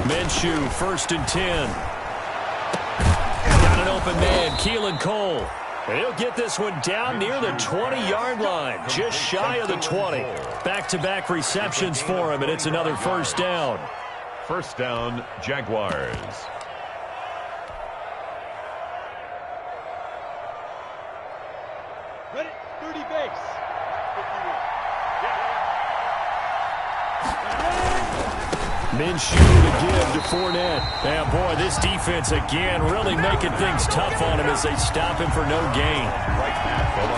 Minshew, first and 10. Got an open man, Keelan Cole. He'll get this one down near the 20-yard line, just shy of the 20. Back-to-back receptions for him, and it's another first down. First down, Jaguars. Ready? 30 base. Minshew to give to Fournette. And boy, this defense again really making things tough on him as they stop him for no gain.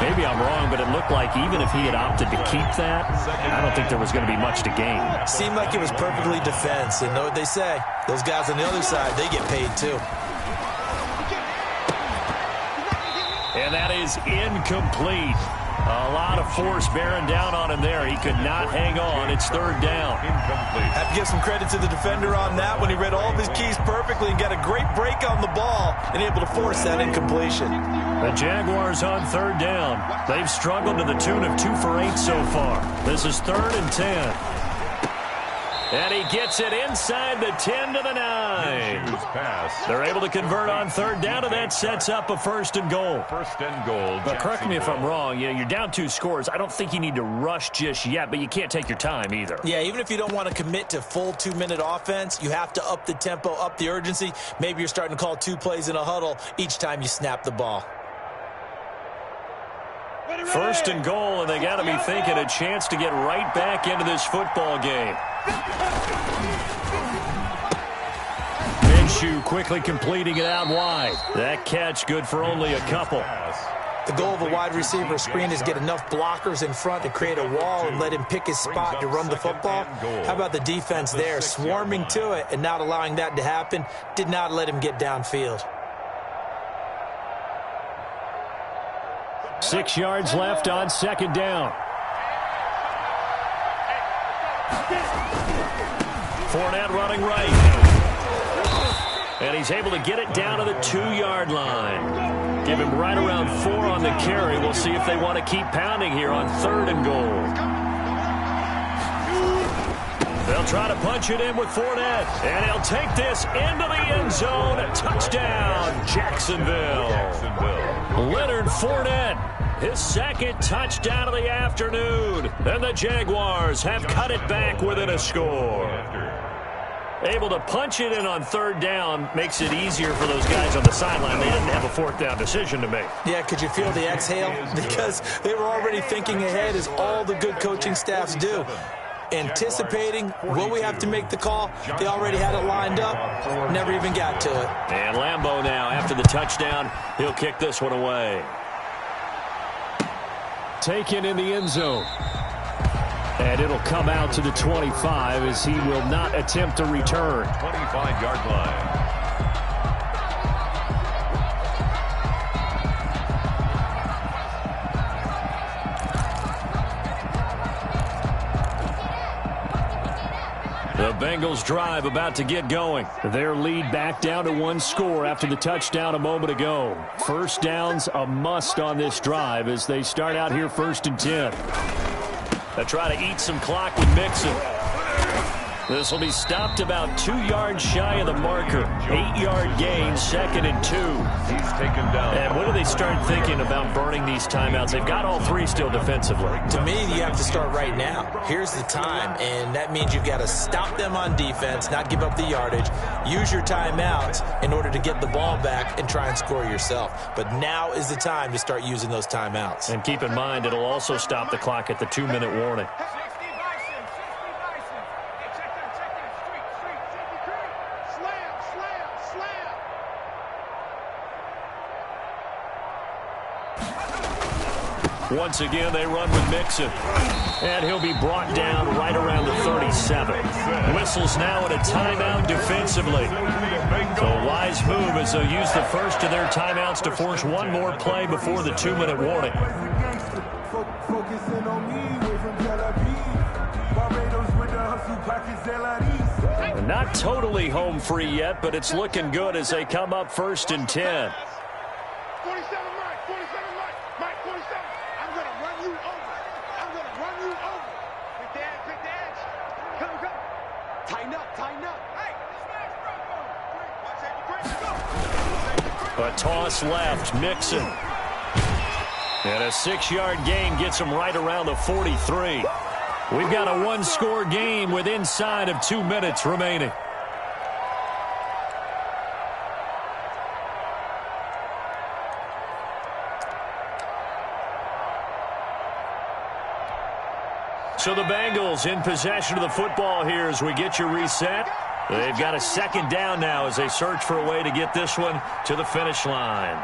Maybe I'm wrong, but it looked like even if he had opted to keep that, I don't think there was going to be much to gain. Seemed like it was perfectly defense. And know what they say? Those guys on the other side, they get paid too. And that is incomplete. A lot of force bearing down on him there. He could not hang on. It's third down. Incomplete. Have to give some credit to the defender on that when he read all of his keys perfectly and got a great break on the ball and able to force that incompletion. The Jaguars on third down. They've struggled to the tune of 2 for 8 so far. This is third and 10. And he gets it inside the 10 to the 9. They're able to convert on third down, and that sets up a first and goal. First and goal. But correct me if I'm wrong. You're down 2 scores. I don't think you need to rush just yet, but you can't take your time either. Yeah, even if you don't want to commit to full 2-minute offense, you have to up the tempo, up the urgency. Maybe you're starting to call 2 plays in a huddle each time you snap the ball. First and goal, and they got to be thinking a chance to get right back into this football game. Minshew quickly completing it out wide. That catch good for only a couple. The goal of a wide receiver screen is get enough blockers in front to create a wall and let him pick his spot to run the football. How about the defense there, swarming to it and not allowing that to happen? Did not let him get downfield. 6 yards left on second down. Fournette running right. And he's able to get it down to the 2-yard line. Give him right around 4 on the carry. We'll see if they want to keep pounding here on third and goal. They'll try to punch it in with Fournette, and he'll take this into the end zone. Touchdown, Jacksonville. Leonard Fournette, his second touchdown of the afternoon. And the Jaguars have cut it back within a score. Able to punch it in on third down makes it easier for those guys on the sideline. They didn't have a fourth down decision to make. Yeah, could you feel the exhale? Because they were already thinking ahead, as all the good coaching staffs do. Anticipating, will we have to make the call? They already had it lined up, never even got to it. And Lambeau now, after the touchdown, he'll kick this one away. Taken in the end zone. And it'll come out to the 25 as he will not attempt to return. 25-yard line. The Bengals drive about to get going. Their lead back down to one score after the touchdown a moment ago. First down's a must on this drive as they start out here 1st and 10. They try to eat some clock with Mixon. This will be stopped about 2 yards shy of the marker. 8-yard gain, 2nd and 2. He's taken down. And when do they start thinking about burning these timeouts? They've got all three still defensively. To me, you have to start right now. Here's the time, and that means you've got to stop them on defense, not give up the yardage. Use your timeouts in order to get the ball back and try and score yourself. But now is the time to start using those timeouts. And keep in mind, it'll also stop the clock at the 2-minute warning. Once again, they run with Mixon. And he'll be brought down right around the 37. Whistles now at a timeout defensively. So a wise move as they'll use the first of their timeouts to force one more play before the 2-minute warning. Not totally home free yet, but it's looking good as they come up 1st and 10. 47 Mike, 47. I'm going to run you over. Quick dance. Come. Tighten up. Hey, this man's A toss left, Mixon. And a 6-yard gain gets him right around the 43. We've got a one-score game with inside of 2 minutes remaining. So the Bengals in possession of the football here as we get you reset. They've got a 2nd down now as they search for a way to get this one to the finish line.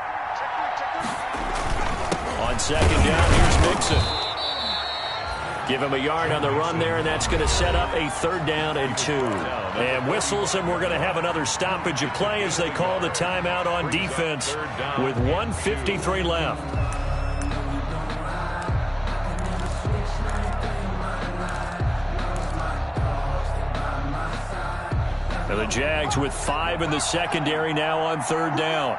On 2nd down, here's Mixon. Give him a yard on the run there, and that's going to set up a 3rd down and 2. And whistles, and we're going to have another stoppage of play as they call the timeout on defense with 1:53 left. And the Jags with 5 in the secondary now on 3rd down.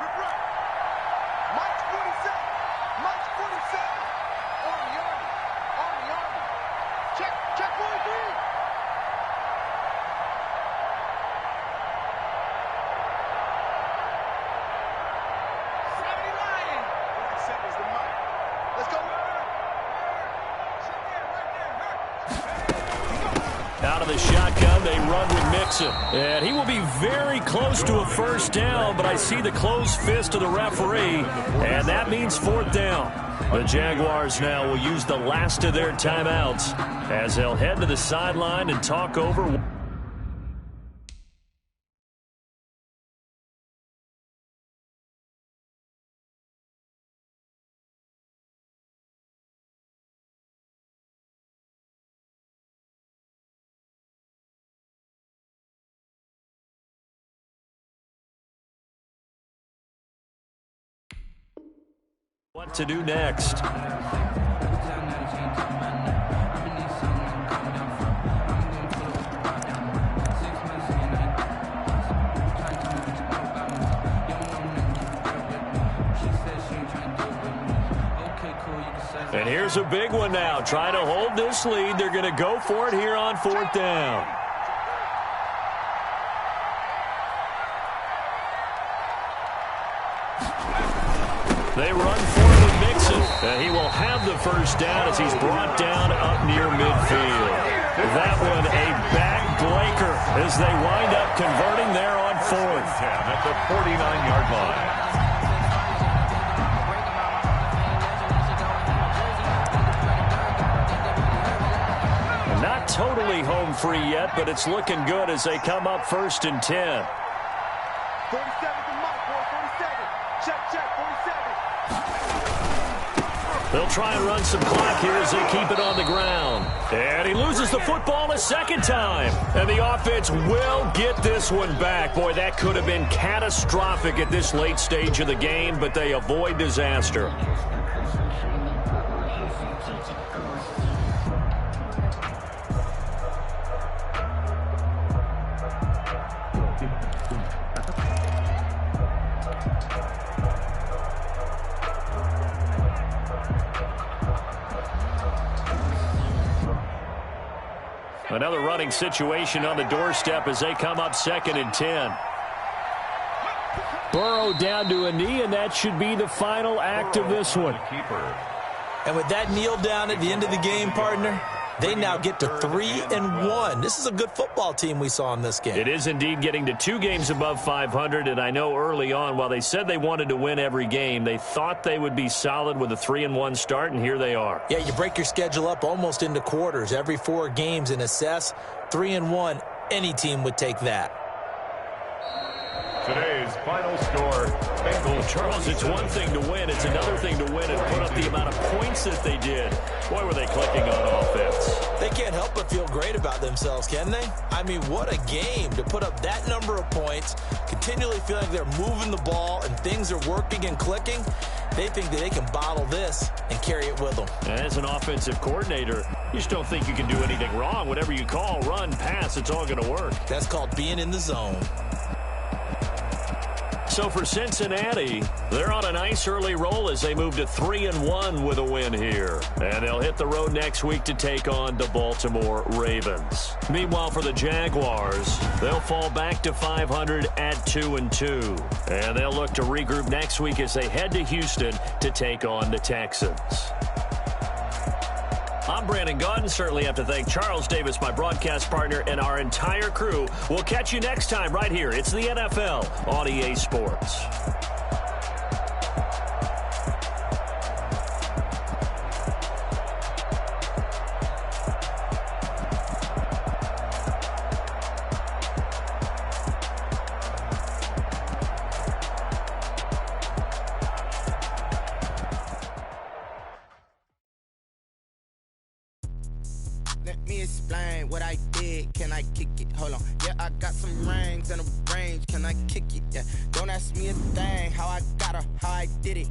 Out of the shotgun, they run with Mixon. And he will be very close to a 1st down, but I see the closed fist of the referee, and that means 4th down. The Jaguars now will use the last of their timeouts as they'll head to the sideline and talk over. What to do next? here's a big one now. Trying to hold this lead. They're going to go for it here on 4th down. They run for it with Mixon. He will have the first down as he's brought down up near midfield. That one a back-breaker as they wind up converting there on 4th. 10 at the 49-yard line. Not totally home free yet, but it's looking good as they come up 1st and 10. 47 to Mike, boy, 47. Check, 47. They'll try and run some clock here as they keep it on the ground. And he loses the football a second time. And the offense will get this one back. Boy, that could have been catastrophic at this late stage of the game, but they avoid disaster. Another running situation on the doorstep as they come up 2nd and 10. Burrow down to a knee, and that should be the final act of this one. And with that kneel down at the end of the game, partner, they now get to 3-1. This is a good football team we saw in this game. It is indeed getting to 2 games above 500, and I know early on, while they said they wanted to win every game, they thought they would be solid with a 3-1 start, and here they are. Yeah, you break your schedule up almost into quarters, every 4 games, and assess 3-1. Any team would take that. Today's final score, Bengals. Charles, it's one thing to win. It's another thing to win and put up the amount of points that they did. Boy, were they clicking on offense. They can't help but feel great about themselves, can they? I mean, what a game to put up that number of points, continually feeling like they're moving the ball and things are working and clicking. They think that they can bottle this and carry it with them. As an offensive coordinator, you just don't think you can do anything wrong. Whatever you call, run, pass, it's all going to work. That's called being in the zone. So for Cincinnati, they're on a nice early roll as they move to 3-1 with a win here. And they'll hit the road next week to take on the Baltimore Ravens. Meanwhile, for the Jaguars, they'll fall back to 500 at 2-2. And they'll look to regroup next week as they head to Houston to take on the Texans. I'm Brandon Gaudin. Certainly have to thank Charles Davis, my broadcast partner, and our entire crew. We'll catch you next time right here. It's the NFL on EA Sports. Let me explain what I did. Can I kick it? Hold on. Yeah, I got some rings and a range. Can I kick it? Yeah. Don't ask me a thing. How I got her, how I did it.